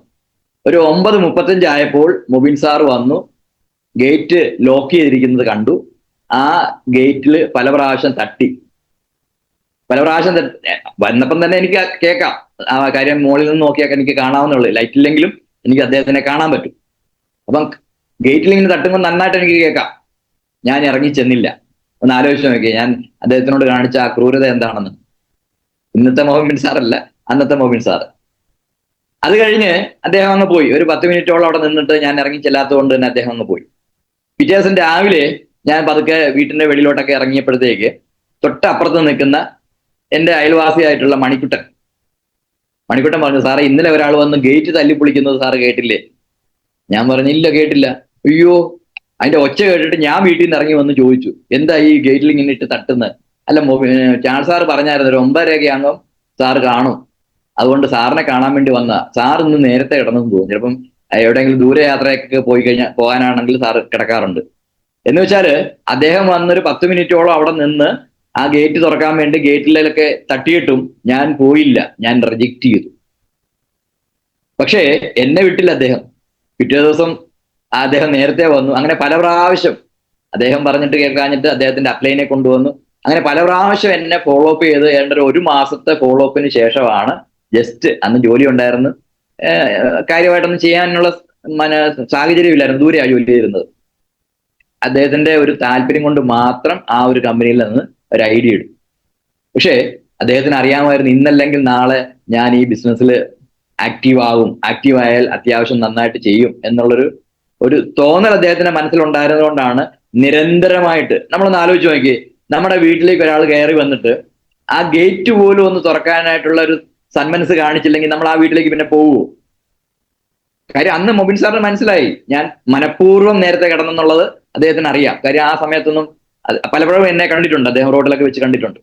ഒരു 9:35 ആയപ്പോൾ മുബിൻ സാർ വന്നു, ഗേറ്റ് ലോക്ക് ചെയ്തിരിക്കുന്നത് കണ്ടു. ആ ഗേറ്റിൽ പല പ്രാവശ്യം തട്ടി. വന്നപ്പം തന്നെ എനിക്ക് കേൾക്കാം, ആ കാര്യം മുകളിൽ നിന്ന് നോക്കിയാൽ എനിക്ക് കാണാവുന്നുള്ളൂ, ലൈറ്റ് ഇല്ലെങ്കിലും എനിക്ക് അദ്ദേഹത്തിനെ കാണാൻ പറ്റും. അപ്പം ഗേറ്റിൽ ഇങ്ങനെ തട്ടുമ്പോൾ നന്നായിട്ട് എനിക്ക് കേൾക്കാം. ഞാൻ ഇറങ്ങി ചെന്നില്ല. ഒന്ന് ആലോചിച്ച് നോക്കിയേ ഞാൻ അദ്ദേഹത്തിനോട് കാണിച്ച ആ ക്രൂരത എന്താണെന്ന്. ഇന്നത്തെ മോഹൻ സാറല്ല, അന്നത്തെ മോഹൻ സാറ്. അത് കഴിഞ്ഞ് അദ്ദേഹം അങ്ങ് പോയി. ഒരു 10 മിനിറ്റോളം അവിടെ നിന്നിട്ട് ഞാൻ ഇറങ്ങി ചെല്ലാത്തത് കൊണ്ട് തന്നെ അദ്ദേഹം അങ്ങ് പോയി. പിറ്റേ ദിവസം രാവിലെ ഞാൻ പതുക്കെ വീട്ടിന്റെ വെളിയിലോട്ടൊക്കെ ഇറങ്ങിയപ്പോഴത്തേക്ക് തൊട്ടപ്പുറത്ത് നിൽക്കുന്ന എന്റെ അയൽവാസിയായിട്ടുള്ള മണിക്കുട്ടൻ പറഞ്ഞു, സാറേ ഇന്നലെ ഒരാൾ വന്ന് ഗേറ്റ് തല്ലിപ്പൊളിക്കുന്നത് സാറ് കേട്ടില്ലേ? ഞാൻ പറഞ്ഞു ഇല്ല, കേട്ടില്ല. അയ്യോ, അതിന്റെ ഒച്ച കേട്ടിട്ട് ഞാൻ വീട്ടിൽ നിന്ന് ഇറങ്ങി വന്ന് ചോദിച്ചു, എന്താ ഈ ഗേറ്റിൽ ഇങ്ങനെ ഇട്ട് തട്ടുന്നത്? അല്ല, ചാൾ സാറ് പറഞ്ഞായിരുന്നു ഒരു 9:30 ആകുമ്പോൾ സാറ് കാണും, അതുകൊണ്ട് സാറിനെ കാണാൻ വേണ്ടി വന്ന. സാർ ഇന്ന് നേരത്തെ കിടന്നെന്ന് തോന്നുന്നു, ചിലപ്പം എവിടെയെങ്കിലും ദൂരയാത്രയൊക്കെ പോകാനാണെങ്കിൽ സാറ് കിടക്കാറുണ്ട്. എന്ന് വെച്ചാല് അദ്ദേഹം വന്നൊരു 10 മിനിറ്റോളം അവിടെ നിന്ന് ആ ഗേറ്റ് തുറക്കാൻ വേണ്ടി ഗേറ്റിലൊക്കെ തട്ടിയിട്ടും ഞാൻ പോയില്ല, ഞാൻ റിജക്റ്റ് ചെയ്തു. പക്ഷേ എന്നെ വിട്ടില്ല അദ്ദേഹം. പിറ്റേ ദിവസം അദ്ദേഹം നേരത്തെ വന്നു. അങ്ങനെ പല പ്രാവശ്യം അദ്ദേഹം പറഞ്ഞിട്ട് കേൾക്കാഞ്ഞിട്ട് അദ്ദേഹത്തിന്റെ അപ്ലൈനെ കൊണ്ടുവന്നു. അങ്ങനെ പല പ്രാവശ്യം എന്നെ ഫോളോ അപ്പ് ചെയ്ത് ഏതാണ്ട് 1 മാസത്തെ ഫോളോ അപ്പിന് ശേഷമാണ് ജസ്റ്റ്, അന്ന് ജോലി ഉണ്ടായിരുന്നു, കാര്യമായിട്ടൊന്നും ചെയ്യാനുള്ള സാഹചര്യം ഇല്ലായിരുന്നു, ദൂരെയാണ് ജോലി ചെയ്തിരുന്നത്. അദ്ദേഹത്തിന്റെ ഒരു താല്പര്യം കൊണ്ട് മാത്രം ആ ഒരു കമ്പനിയിൽ നിന്ന് ഒരു ഐഡിയ എടുത്തു. പക്ഷേ അദ്ദേഹത്തിന് അറിയാമായിരുന്നു ഇന്നല്ലെങ്കിൽ നാളെ ഞാൻ ഈ ബിസിനസ്സിൽ ആക്റ്റീവ് ആയാൽ അത്യാവശ്യം നന്നായിട്ട് ചെയ്യും എന്നുള്ളൊരു തോന്നൽ അദ്ദേഹത്തിന്റെ മനസ്സിലുണ്ടായിരുന്നതുകൊണ്ടാണ് നിരന്തരമായിട്ട്. നമ്മളൊന്ന് ആലോചിച്ച് നോക്കി, നമ്മുടെ വീട്ടിലേക്ക് ഒരാൾ കയറി വന്നിട്ട് ആ ഗേറ്റ് പോലും ഒന്ന് തുറക്കാനായിട്ടുള്ള ഒരു സന്മനസ് കാണിച്ചില്ലെങ്കിൽ നമ്മൾ ആ വീട്ടിലേക്ക് പിന്നെ പോവുമോ? കാര്യം അന്ന് മൊബിൻ സാറിന് മനസ്സിലായി ഞാൻ മനഃപൂർവ്വം നേരത്തെ കിടന്നെന്നുള്ളത് അദ്ദേഹത്തിന് അറിയാം. കാര്യം ആ സമയത്തൊന്നും പലപ്പോഴും എന്നെ കണ്ടിട്ടുണ്ട്, അദ്ദേഹം റോഡിലൊക്കെ വെച്ച് കണ്ടിട്ടുണ്ട്.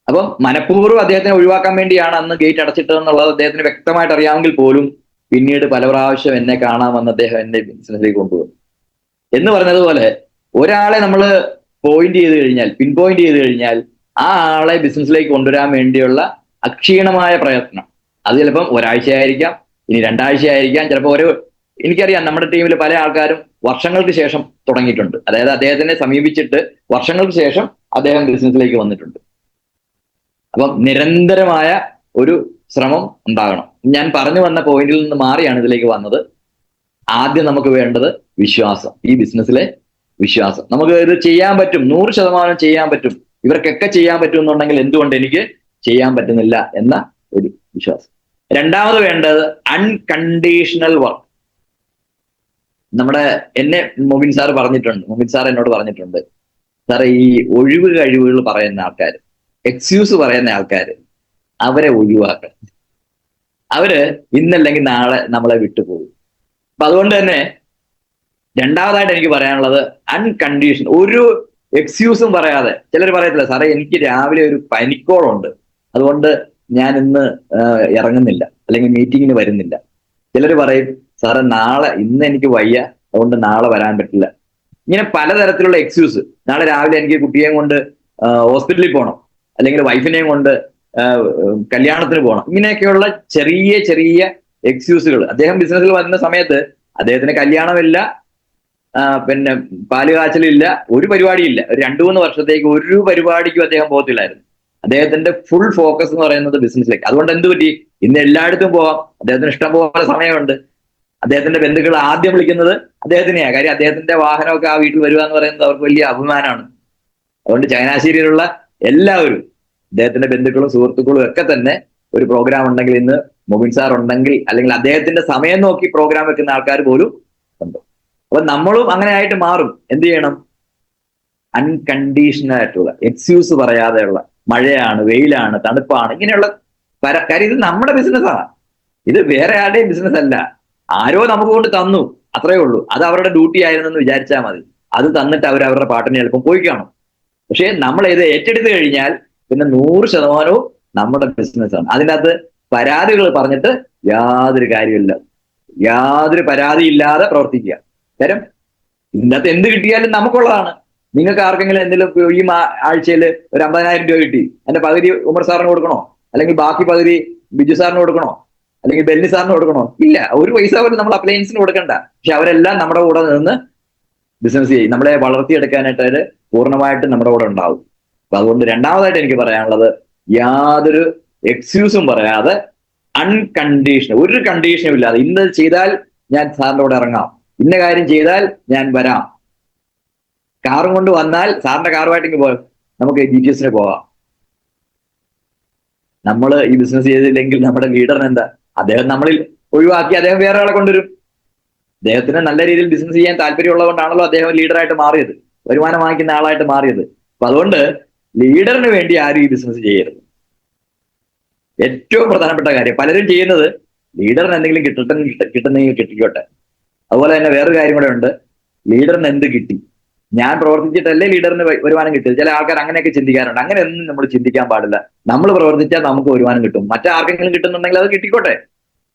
അപ്പം മനഃപൂർവ്വം അദ്ദേഹത്തിനെ ഒഴിവാക്കാൻ വേണ്ടിയാണ് അന്ന് ഗേറ്റ് അടച്ചിട്ടതെന്നുള്ളത് അദ്ദേഹത്തിന് വ്യക്തമായിട്ട് അറിയാമെങ്കിൽ പോലും പിന്നീട് പല പ്രാവശ്യം എന്നെ കാണാൻ വന്ന് അദ്ദേഹം എന്നെ ബിസിനസ്സിലേക്ക് കൊണ്ടുപോകും. എന്ന് പറഞ്ഞതുപോലെ ഒരാളെ നമ്മൾ പിൻ പോയിന്റ് ചെയ്ത് കഴിഞ്ഞാൽ ആ ആളെ ബിസിനസ്സിലേക്ക് കൊണ്ടുവരാൻ വേണ്ടിയുള്ള അക്ഷീണമായ പ്രയത്നം, അത് ചിലപ്പം ഒരാഴ്ചയായിരിക്കാം, ഇനി 2 ആഴ്ചയായിരിക്കാം, ചിലപ്പോൾ എനിക്കറിയാം നമ്മുടെ ടീമിൽ പല ആൾക്കാരും വർഷങ്ങൾക്ക് ശേഷം തുടങ്ങിയിട്ടുണ്ട്. അതായത് അദ്ദേഹത്തിനെ സമീപിച്ചിട്ട് വർഷങ്ങൾക്ക് ശേഷം അദ്ദേഹം ബിസിനസ്സിലേക്ക് വന്നിട്ടുണ്ട്. അപ്പം നിരന്തരമായ ഒരു ശ്രമം ഉണ്ടാകണം. ഞാൻ പറഞ്ഞു വന്ന പോയിന്റിൽ നിന്ന് മാറിയാണ് ഇതിലേക്ക് വന്നത്. ആദ്യം നമുക്ക് വേണ്ടത് വിശ്വാസം, ഈ ബിസിനസ്സിലെ വിശ്വാസം. നമുക്ക് ഇത് ചെയ്യാൻ പറ്റും, 100% ചെയ്യാൻ പറ്റും, ഇവർക്കൊക്കെ ചെയ്യാൻ പറ്റും എന്നുണ്ടെങ്കിൽ എന്തുകൊണ്ട് എനിക്ക് ചെയ്യാൻ പറ്റുന്നില്ല എന്ന ഒരു വിശ്വാസം. രണ്ടാമത് വേണ്ടത് അൺകണ്ടീഷണൽ വർക്ക്. മൊബിൻ സാർ എന്നോട് പറഞ്ഞിട്ടുണ്ട്, സാറേ ഈ ഒഴിവ് കഴിവുകൾ പറയുന്ന ആൾക്കാർ, എക്സ്ക്യൂസ് പറയുന്ന ആൾക്കാർ, അവരെ ഒഴിവാക്കണം. അവര് ഇന്നല്ലെങ്കിൽ നാളെ നമ്മളെ വിട്ടുപോകും. അപ്പൊ അതുകൊണ്ട് തന്നെ രണ്ടാമതായിട്ട് എനിക്ക് പറയാനുള്ളത് അൺകണ്ടീഷൻ, ഒരു എക്സ്ക്യൂസും പറയാതെ. ചിലർ പറയത്തില്ല, സാറേ എനിക്ക് രാവിലെ ഒരു പനിക്കോളുണ്ട്, അതുകൊണ്ട് ഞാൻ ഇന്ന് ഇറങ്ങുന്നില്ല, അല്ലെങ്കിൽ മീറ്റിങ്ങിന് വരുന്നില്ല. ചിലർ പറയും, സാറേ ഇന്ന് എനിക്ക് വയ്യ, അതുകൊണ്ട് നാളെ വരാൻ പറ്റില്ല. ഇങ്ങനെ പലതരത്തിലുള്ള എക്സ്ക്യൂസ്. നാളെ രാവിലെ എനിക്ക് കുട്ടിയെയും കൊണ്ട് ഹോസ്പിറ്റലിൽ പോകണം, അല്ലെങ്കിൽ വൈഫിനെയും കൊണ്ട് കല്യാണത്തിന് പോകണം. ഇങ്ങനെയൊക്കെയുള്ള ചെറിയ ചെറിയ എക്സ്ക്യൂസുകൾ. അദ്ദേഹം ബിസിനസ്സിൽ വരുന്ന സമയത്ത് അദ്ദേഹത്തിന് കല്യാണമില്ല, പിന്നെ പാല് കാച്ചലില്ല, ഒരു പരിപാടിയില്ല. ഒരു 2-3 വർഷത്തേക്ക് ഒരു പരിപാടിക്കും അദ്ദേഹം പോകത്തില്ലായിരുന്നു. അദ്ദേഹത്തിന്റെ ഫുൾ ഫോക്കസ് എന്ന് പറയുന്നത് ബിസിനസ്സിലേക്ക്. അതുകൊണ്ട് എന്ത് പറ്റി? ഇന്ന് എല്ലായിടത്തും പോവാം, അദ്ദേഹത്തിന് ഇഷ്ടം പോലെ സമയമുണ്ട്. അദ്ദേഹത്തിന്റെ ബന്ധുക്കൾ ആദ്യം വിളിക്കുന്നത് അദ്ദേഹത്തിനെയാണ്. കാര്യം അദ്ദേഹത്തിന്റെ വാഹനമൊക്കെ ആ വീട്ടിൽ വരിക എന്ന് പറയുന്നത് അവർക്ക് വലിയ അഭിമാനമാണ്. അതുകൊണ്ട് ചങ്ങനാശ്ശേരിയിലുള്ള എല്ലാവരും അദ്ദേഹത്തിന്റെ ബന്ധുക്കളും സുഹൃത്തുക്കളും ഒക്കെ തന്നെ ഒരു പ്രോഗ്രാം ഉണ്ടെങ്കിൽ, ഇന്ന് മുബിൻ സാർ ഉണ്ടെങ്കിൽ, അല്ലെങ്കിൽ അദ്ദേഹത്തിന്റെ സമയം നോക്കി പ്രോഗ്രാം വെക്കുന്ന ആൾക്കാർ പോലും ഉണ്ട്. അപ്പൊ നമ്മളും അങ്ങനെ ആയിട്ട് മാറും. എന്ത് ചെയ്യണം? അൺകണ്ടീഷണൽ ആയിട്ടുള്ള, എക്സ്ക്യൂസ് പറയാതെയുള്ള, മഴയാണ്, വെയിലാണ്, തണുപ്പാണ്, ഇങ്ങനെയുള്ള കാര്യം ഇത് നമ്മുടെ ബിസിനസ്സാണ്. ഇത് വേറെ ആരുടെയും ബിസിനസ് അല്ല. ആരോ നമുക്ക് കൊണ്ട് തന്നു, അത്രേ ഉള്ളൂ. അത് അവരുടെ ഡ്യൂട്ടി ആയിരുന്നെന്ന് വിചാരിച്ചാൽ മതി. അത് തന്നിട്ട് അവരവരുടെ പാട്ടിന് ചിലപ്പം പോയി കാണും. പക്ഷെ നമ്മൾ ഇത് ഏറ്റെടുത്തു കഴിഞ്ഞാൽ പിന്നെ 100% നമ്മുടെ ബിസിനസ്സാണ്. അതിനകത്ത് പരാതികൾ പറഞ്ഞിട്ട് യാതൊരു കാര്യമില്ല. യാതൊരു പരാതിയില്ലാതെ പ്രവർത്തിക്കുക. കാര്യം ഇതിനകത്ത് എന്ത് കിട്ടിയാലും നമുക്കുള്ളതാണ്. നിങ്ങൾക്ക് ആർക്കെങ്കിലും എന്തെങ്കിലും ഈ ആഴ്ചയിൽ ഒരു 50,000 രൂപ കിട്ടി, അതിന്റെ പകുതി ഉമർ സാറിന് കൊടുക്കണോ? അല്ലെങ്കിൽ ബാക്കി പകുതി ബിജു സാറിന് കൊടുക്കണോ? അല്ലെങ്കിൽ ബെന്നി സാറിന് കൊടുക്കണോ? ഇല്ല. ഒരു പൈസ പോലും നമ്മൾ അപ്ലയൻസിന് കൊടുക്കണ്ട. പക്ഷെ അവരെല്ലാം നമ്മുടെ കൂടെ നിന്ന് ബിസിനസ് ചെയ്യും. നമ്മളെ വളർത്തിയെടുക്കാനായിട്ട് അവർ പൂർണ്ണമായിട്ടും നമ്മുടെ കൂടെ ഉണ്ടാവും. അപ്പൊ അതുകൊണ്ട് രണ്ടാമതായിട്ട് എനിക്ക് പറയാനുള്ളത്, യാതൊരു എക്സ്ക്യൂസും പറയാതെ അൺകണ്ടീഷണൽ, ഒരു കണ്ടീഷനും ഇല്ലാതെ, ഇന്നത് ചെയ്താൽ ഞാൻ സാറിന്റെ കൂടെ ഇറങ്ങാം, ഇന്ന കാര്യം ചെയ്താൽ ഞാൻ വരാം, കാറും കൊണ്ട് വന്നാൽ സാറിന്റെ കാറുമായിട്ടെങ്കിൽ പോകാം, നമുക്ക് GTSന് പോകാം. നമ്മൾ ഈ ബിസിനസ് ചെയ്തില്ലെങ്കിൽ നമ്മുടെ ലീഡറിന് എന്താ? അദ്ദേഹം നമ്മളിൽ ഒഴിവാക്കി അദ്ദേഹം വേറെ ആളെ കൊണ്ടുവരും. അദ്ദേഹത്തിന് നല്ല രീതിയിൽ ബിസിനസ് ചെയ്യാൻ താല്പര്യമുള്ളതുകൊണ്ടാണല്ലോ അദ്ദേഹം ലീഡറായിട്ട് മാറിയത്, വരുമാനം വാങ്ങിക്കുന്ന ആളായിട്ട് മാറിയത്. അപ്പൊ അതുകൊണ്ട് ലീഡറിന് വേണ്ടി ആരും ഈ ബിസിനസ് ചെയ്യരുത്. ഏറ്റവും പ്രധാനപ്പെട്ട കാര്യം, പലരും ചെയ്യുന്നത് ലീഡറിന് എന്തെങ്കിലും കിട്ടുന്നെങ്കിൽ കിട്ടിക്കോട്ടെ. അതുപോലെ തന്നെ വേറൊരു കാര്യം കൂടെ ഉണ്ട്, ലീഡറിന് എന്ത് കിട്ടി, ഞാൻ പ്രവർത്തിച്ചിട്ടല്ലേ ലീഡറിന് വരുമാനം കിട്ടിയത്. ചില ആൾക്കാർ അങ്ങനെയൊക്കെ ചിന്തിക്കാറുണ്ട്. അങ്ങനെ ഒന്നും നമ്മൾ ചിന്തിക്കാൻ പാടില്ല. നമ്മൾ പ്രവർത്തിച്ചാൽ നമുക്ക് വരുമാനം കിട്ടും. മറ്റാർക്കെങ്കിലും കിട്ടുന്നുണ്ടെങ്കിൽ അത് കിട്ടിക്കോട്ടെ.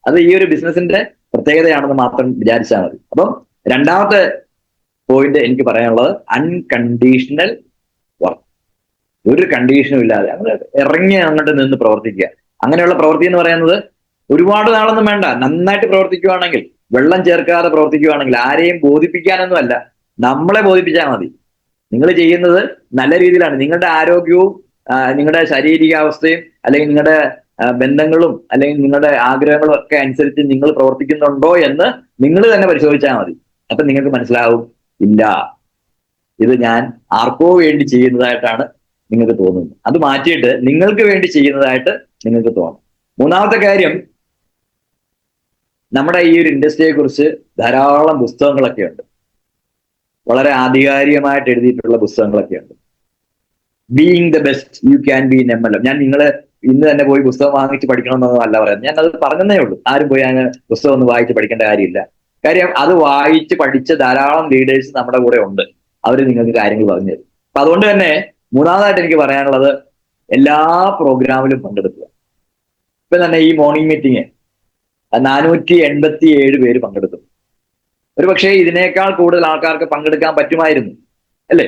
അത് ഈ ഒരു ബിസിനസിന്റെ പ്രത്യേകതയാണെന്ന് മാത്രം വിചാരിച്ചാൽ മതി. അപ്പം രണ്ടാമത്തെ പോയിന്റ് എനിക്ക് പറയാനുള്ളത്, അൺകണ്ടീഷണൽ വർക്ക്. ഒരു കണ്ടീഷനും ഇല്ലാതെ അങ്ങനെ ഇറങ്ങി അങ്ങോട്ട് നിന്ന് പ്രവർത്തിക്കുക. അങ്ങനെയുള്ള പ്രവൃത്തി എന്ന് പറയുന്നത് ഒരുപാട് നാളൊന്നും വേണ്ട. നന്നായിട്ട് പ്രവർത്തിക്കുകയാണെങ്കിൽ, വെള്ളം ചേർക്കാതെ പ്രവർത്തിക്കുകയാണെങ്കിൽ, ആരെയും ബോധിപ്പിക്കാനൊന്നും അല്ല, നമ്മളെ ബോധിപ്പിച്ചാൽ മതി. നിങ്ങൾ ചെയ്യുന്നത് നല്ല രീതിയിലാണ്. നിങ്ങളുടെ ആരോഗ്യവും നിങ്ങളുടെ ശാരീരികാവസ്ഥയും അല്ലെങ്കിൽ നിങ്ങളുടെ ബന്ധങ്ങളും അല്ലെങ്കിൽ നിങ്ങളുടെ ആഗ്രഹങ്ങളും ഒക്കെ അനുസരിച്ച് നിങ്ങൾ പ്രവർത്തിക്കുന്നുണ്ടോ എന്ന് നിങ്ങൾ തന്നെ പരിശോധിച്ചാൽ മതി. അപ്പൊ നിങ്ങൾക്ക് മനസ്സിലാവും, ഇല്ല, ഇത് ഞാൻ ആർക്കോ വേണ്ടി ചെയ്യുന്നതായിട്ടാണ് നിങ്ങൾക്ക് തോന്നുന്നത്. അത് മാറ്റിയിട്ട് നിങ്ങൾക്ക് വേണ്ടി ചെയ്യുന്നതായിട്ട് നിങ്ങൾക്ക് തോന്നും. മൂന്നാമത്തെ കാര്യം, നമ്മുടെ ഈ ഒരു ഇൻഡസ്ട്രിയെ കുറിച്ച് ധാരാളം പുസ്തകങ്ങളൊക്കെ ഉണ്ട്. വളരെ ആധികാരികമായിട്ട് എഴുതിയിട്ടുള്ള പുസ്തകങ്ങളൊക്കെ ഉണ്ട്. Being the best you can be in MLM. ഞാൻ നിങ്ങള് ഇന്ന് തന്നെ പോയി പുസ്തകം വാങ്ങിച്ച് പഠിക്കണമെന്നൊന്നും അല്ല പറയുന്നത്. ഞാൻ അത് പറഞ്ഞതേ ഉള്ളൂ. ആരും പോയി അങ്ങനെ പുസ്തകം ഒന്നും വായിച്ച് പഠിക്കേണ്ട കാര്യമില്ല. കാര്യം അത് വായിച്ച് പഠിച്ച ധാരാളം ലീഡേഴ്സ് നമ്മുടെ കൂടെ ഉണ്ട്. അവർ നിങ്ങൾക്ക് കാര്യങ്ങൾ പറഞ്ഞു തരും. അപ്പൊ അതുകൊണ്ട് തന്നെ മൂന്നാമതായിട്ട് എനിക്ക് പറയാനുള്ളത്, എല്ലാ പ്രോഗ്രാമിലും പങ്കെടുക്കുക. ഇപ്പൊ തന്നെ ഈ മോർണിംഗ് മീറ്റിംഗ് 487 പേര് പങ്കെടുത്തു. ഒരു പക്ഷേ ഇതിനേക്കാൾ കൂടുതൽ ആൾക്കാർക്ക് പങ്കെടുക്കാൻ പറ്റുമായിരുന്നു, അല്ലേ?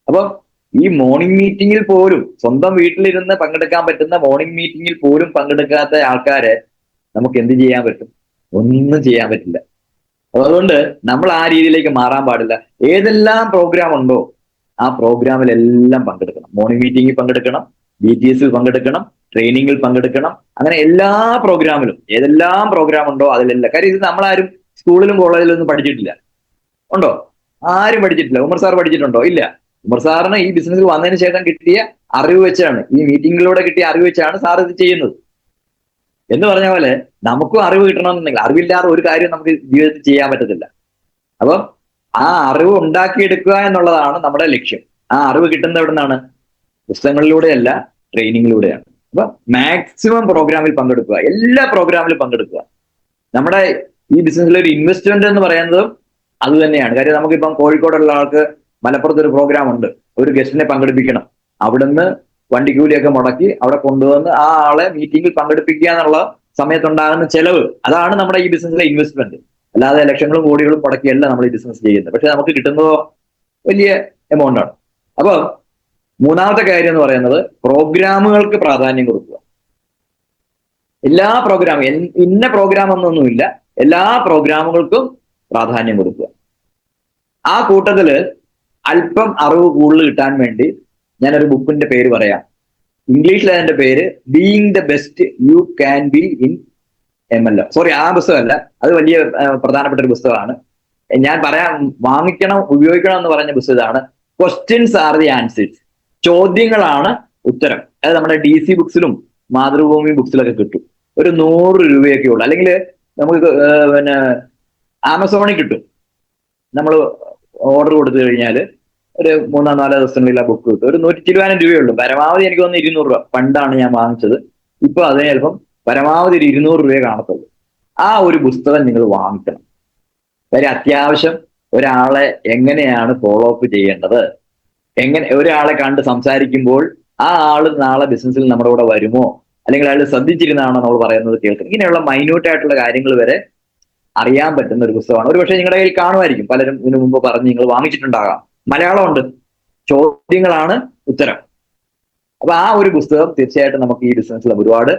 അപ്പം ഈ മോർണിംഗ് മീറ്റിംഗിൽ പോലും, സ്വന്തം വീട്ടിലിരുന്ന് പങ്കെടുക്കാൻ പറ്റുന്ന മോർണിംഗ് മീറ്റിംഗിൽ പോലും പങ്കെടുക്കാത്ത ആൾക്കാരെ നമുക്ക് എന്ത് ചെയ്യാൻ പറ്റും? ഒന്നും ചെയ്യാൻ പറ്റില്ല. അതുകൊണ്ട് നമ്മൾ ആ രീതിയിലേക്ക് മാറാൻ പാടില്ല. ഏതെല്ലാം പ്രോഗ്രാം ഉണ്ടോ ആ പ്രോഗ്രാമിലെല്ലാം പങ്കെടുക്കണം. മോർണിംഗ് മീറ്റിംഗിൽ പങ്കെടുക്കണം, BTSൽ പങ്കെടുക്കണം, ട്രെയിനിങ്ങിൽ പങ്കെടുക്കണം. അങ്ങനെ എല്ലാ പ്രോഗ്രാമിലും ഏതെല്ലാം പ്രോഗ്രാം ഉണ്ടോ അതിലെല്ലാം. കാര്യം ഇത് നമ്മളാരും സ്കൂളിലും കോളേജിലും ഒന്നും പഠിച്ചിട്ടില്ല. ഉണ്ടോ? ആരും പഠിച്ചിട്ടില്ല. ഉമർ സാർ പഠിച്ചിട്ടുണ്ടോ? ഇല്ല. ഉമർ സാറിന് ഈ ബിസിനസ്സിൽ വന്നതിന് ശേഷം കിട്ടിയ അറിവ് വെച്ചാണ്, ഈ മീറ്റിങ്ങിലൂടെ കിട്ടിയ അറിവ് വെച്ചാണ് സാർ ഇത് ചെയ്യുന്നത്. എന്ന് പറഞ്ഞ പോലെ നമുക്കും അറിവ് കിട്ടണമെന്നുണ്ടെങ്കിൽ, അറിവില്ലാതെ ഒരു കാര്യം നമുക്ക് ജീവിതത്തിൽ ചെയ്യാൻ പറ്റത്തില്ല. അപ്പം ആ അറിവ് ഉണ്ടാക്കിയെടുക്കുക എന്നുള്ളതാണ് നമ്മുടെ ലക്ഷ്യം. ആ അറിവ് കിട്ടുന്നത് എവിടെ നിന്നാണ്? പുസ്തകങ്ങളിലൂടെയല്ല, ട്രെയിനിങ്ങിലൂടെയാണ്. അപ്പൊ മാക്സിമം പ്രോഗ്രാമിൽ പങ്കെടുക്കുക, എല്ലാ പ്രോഗ്രാമിലും പങ്കെടുക്കുക. നമ്മുടെ ഈ ബിസിനസ്സിലെ ഒരു ഇൻവെസ്റ്റ്മെന്റ് എന്ന് പറയുന്നതും അത് തന്നെയാണ്. കാര്യം നമുക്കിപ്പം കോഴിക്കോടുള്ള ആൾക്ക് മലപ്പുറത്ത് ഒരു പ്രോഗ്രാം ഉണ്ട്, ഒരു ഗസ്റ്റിനെ പങ്കെടുപ്പിക്കണം. അവിടുന്ന് വണ്ടിക്കൂലിയൊക്കെ മുടക്കി അവിടെ കൊണ്ടുവന്ന് ആ ആളെ മീറ്റിംഗിൽ പങ്കെടുപ്പിക്കുക എന്നുള്ള സമയത്തുണ്ടാകുന്ന ചെലവ്, അതാണ് നമ്മുടെ ഈ ബിസിനസ്സിലെ ഇൻവെസ്റ്റ്മെന്റ്. അല്ലാതെ ലക്ഷങ്ങളും കോടികളും മുടക്കിയല്ല നമ്മൾ ഈ ബിസിനസ് ചെയ്യുന്നത്. പക്ഷെ നമുക്ക് കിട്ടുന്നതോ വലിയ എമൗണ്ട് ആണ്. അപ്പൊ മൂന്നാമത്തെ കാര്യം എന്ന് പറയുന്നത്, പ്രോഗ്രാമുകൾക്ക് പ്രാധാന്യം കൊടുക്കുക. എല്ലാ പ്രോഗ്രാമും, ഇന്ന പ്രോഗ്രാം എന്നൊന്നുമില്ല, എല്ലാ പ്രോഗ്രാമുകൾക്കും പ്രാധാന്യം കൊടുക്കുക. ആ കൂട്ടത്തില് അല്പം അറിവ് കൂടുതൽ കിട്ടാൻ വേണ്ടി ഞാനൊരു ബുക്കിന്റെ പേര് പറയാം. ഇംഗ്ലീഷിൽ അതിന്റെ പേര് being the best you can be in MLO, sorry, ആ പുസ്തകമല്ല, അത് വലിയ പ്രധാനപ്പെട്ട ഒരു പുസ്തകമാണ്. ഞാൻ പറയാൻ വാങ്ങിക്കണം, ഉപയോഗിക്കണം എന്ന് പറഞ്ഞ പുസ്തകം ഇതാണ്, ക്വസ്റ്റ്യൻസ് ആർ ദി ആൻസേഴ്സ്. ചോദ്യങ്ങളാണ് ഉത്തരം. അത് നമ്മുടെ DC ബുക്സിലും മാതൃഭൂമി ബുക്സിലൊക്കെ കിട്ടും. ഒരു 100 രൂപയൊക്കെ ഉള്ളു. അല്ലെങ്കിൽ നമുക്ക് പിന്നെ ആമസോണിൽ കിട്ടും. നമ്മൾ ഓർഡർ കൊടുത്തു കഴിഞ്ഞാൽ ഒരു 3-4 ദിവസങ്ങളിൽ ആ ബുക്ക് കിട്ടും. ഒരു 120 രൂപയുള്ളൂ. പരമാവധി എനിക്ക് തോന്നുന്നു 200 രൂപ. പണ്ടാണ് ഞാൻ വാങ്ങിച്ചത്. ഇപ്പൊ അതിന് ചിലപ്പം പരമാവധി ഒരു 200 രൂപയെ കാണത്തുള്ളൂ. ആ ഒരു പുസ്തകം നിങ്ങൾ വാങ്ങിക്കണം. കാര്യം അത്യാവശ്യം ഒരാളെ എങ്ങനെയാണ് ഫോളോ അപ്പ് ചെയ്യേണ്ടത്, എങ്ങനെ ഒരാളെ കണ്ട് സംസാരിക്കുമ്പോൾ ആ ആള് നാളെ ബിസിനസ്സിൽ നമ്മുടെ കൂടെ വരുമോ, അല്ലെങ്കിൽ അയാൾ ശ്രദ്ധിച്ചിരുന്നാണോ നമ്മൾ പറയുന്നത് കേൾക്കുന്നത്, ഇങ്ങനെയുള്ള മൈന്യൂട്ടായിട്ടുള്ള കാര്യങ്ങൾ വരെ അറിയാൻ പറ്റുന്ന ഒരു പുസ്തകമാണ്. ഒരു പക്ഷേ നിങ്ങളുടെ കയ്യിൽ കാണുമായിരിക്കും, പലരും ഇതിനു മുമ്പ് പറഞ്ഞ് നിങ്ങൾ വാങ്ങിച്ചിട്ടുണ്ടാകാം. മലയാളമുണ്ട്. ചോദ്യങ്ങളാണ് ഉത്തരം. അപ്പൊ ആ ഒരു പുസ്തകം തീർച്ചയായിട്ടും നമുക്ക് ഈ ബിസിനസ്സിൽ ഒരുപാട്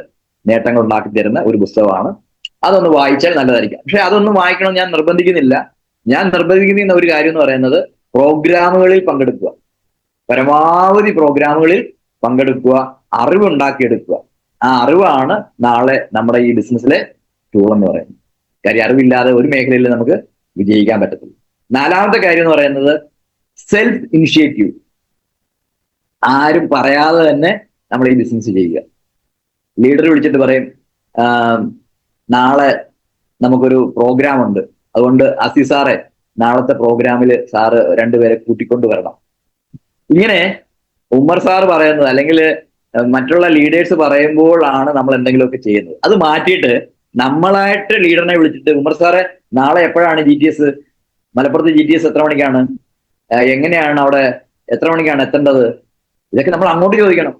നേട്ടങ്ങൾ ഉണ്ടാക്കി തരുന്ന ഒരു പുസ്തകമാണ്. അതൊന്ന് വായിച്ചാൽ നല്ലതായിരിക്കും. പക്ഷെ അതൊന്നും വായിക്കണം ഞാൻ നിർബന്ധിക്കുന്നില്ല. ഞാൻ നിർബന്ധിക്കുന്ന ഒരു കാര്യം എന്ന് പറയുന്നത് പ്രോഗ്രാമുകളിൽ പങ്കെടുക്കുക, പരമാവധി പ്രോഗ്രാമുകളിൽ പങ്കെടുക്കുക, അറിവുണ്ടാക്കിയെടുക്കുക. ആ അറിവാണ് നാളെ നമ്മുടെ ഈ ബിസിനസ്സിലെ ടൂൾ എന്ന് പറയുന്നത്. കാര്യം അറിവില്ലാതെ ഒരു മേഖലയിൽ നമുക്ക് വിജയിക്കാൻ പറ്റത്തില്ല. 4ാമത്തെ കാര്യം എന്ന് പറയുന്നത് സെൽഫ് ഇനിഷ്യേറ്റീവ്. ആരും പറയാതെ തന്നെ നമ്മൾ ഈ ബിസിനസ് ചെയ്യുക. ലീഡർ വിളിച്ചിട്ട് പറയും, നാളെ നമുക്കൊരു പ്രോഗ്രാം ഉണ്ട്, അതുകൊണ്ട് അസീസ് സാറെ നാളത്തെ പ്രോഗ്രാമിൽ സാറ് 2 പേരെ കൂട്ടിക്കൊണ്ട് വരണം. ഇങ്ങനെ ഉമ്മർ സാർ പറയുന്നത് അല്ലെങ്കിൽ മറ്റുള്ള ലീഡേഴ്സ് പറയുമ്പോഴാണ് നമ്മൾ എന്തെങ്കിലുമൊക്കെ ചെയ്യുന്നത്. അത് മാറ്റിയിട്ട് നമ്മളായിട്ട് ലീഡറിനെ വിളിച്ചിട്ട്, ഉമ്മർ സാറെ നാളെ എപ്പോഴാണ് GTS, മലപ്പുറത്ത് GTS എത്ര മണിക്കാണ്, എങ്ങനെയാണ് അവിടെ, എത്ര മണിക്കാണ് എത്തേണ്ടത്, ഇതൊക്കെ നമ്മൾ അങ്ങോട്ട് ചോദിക്കണം.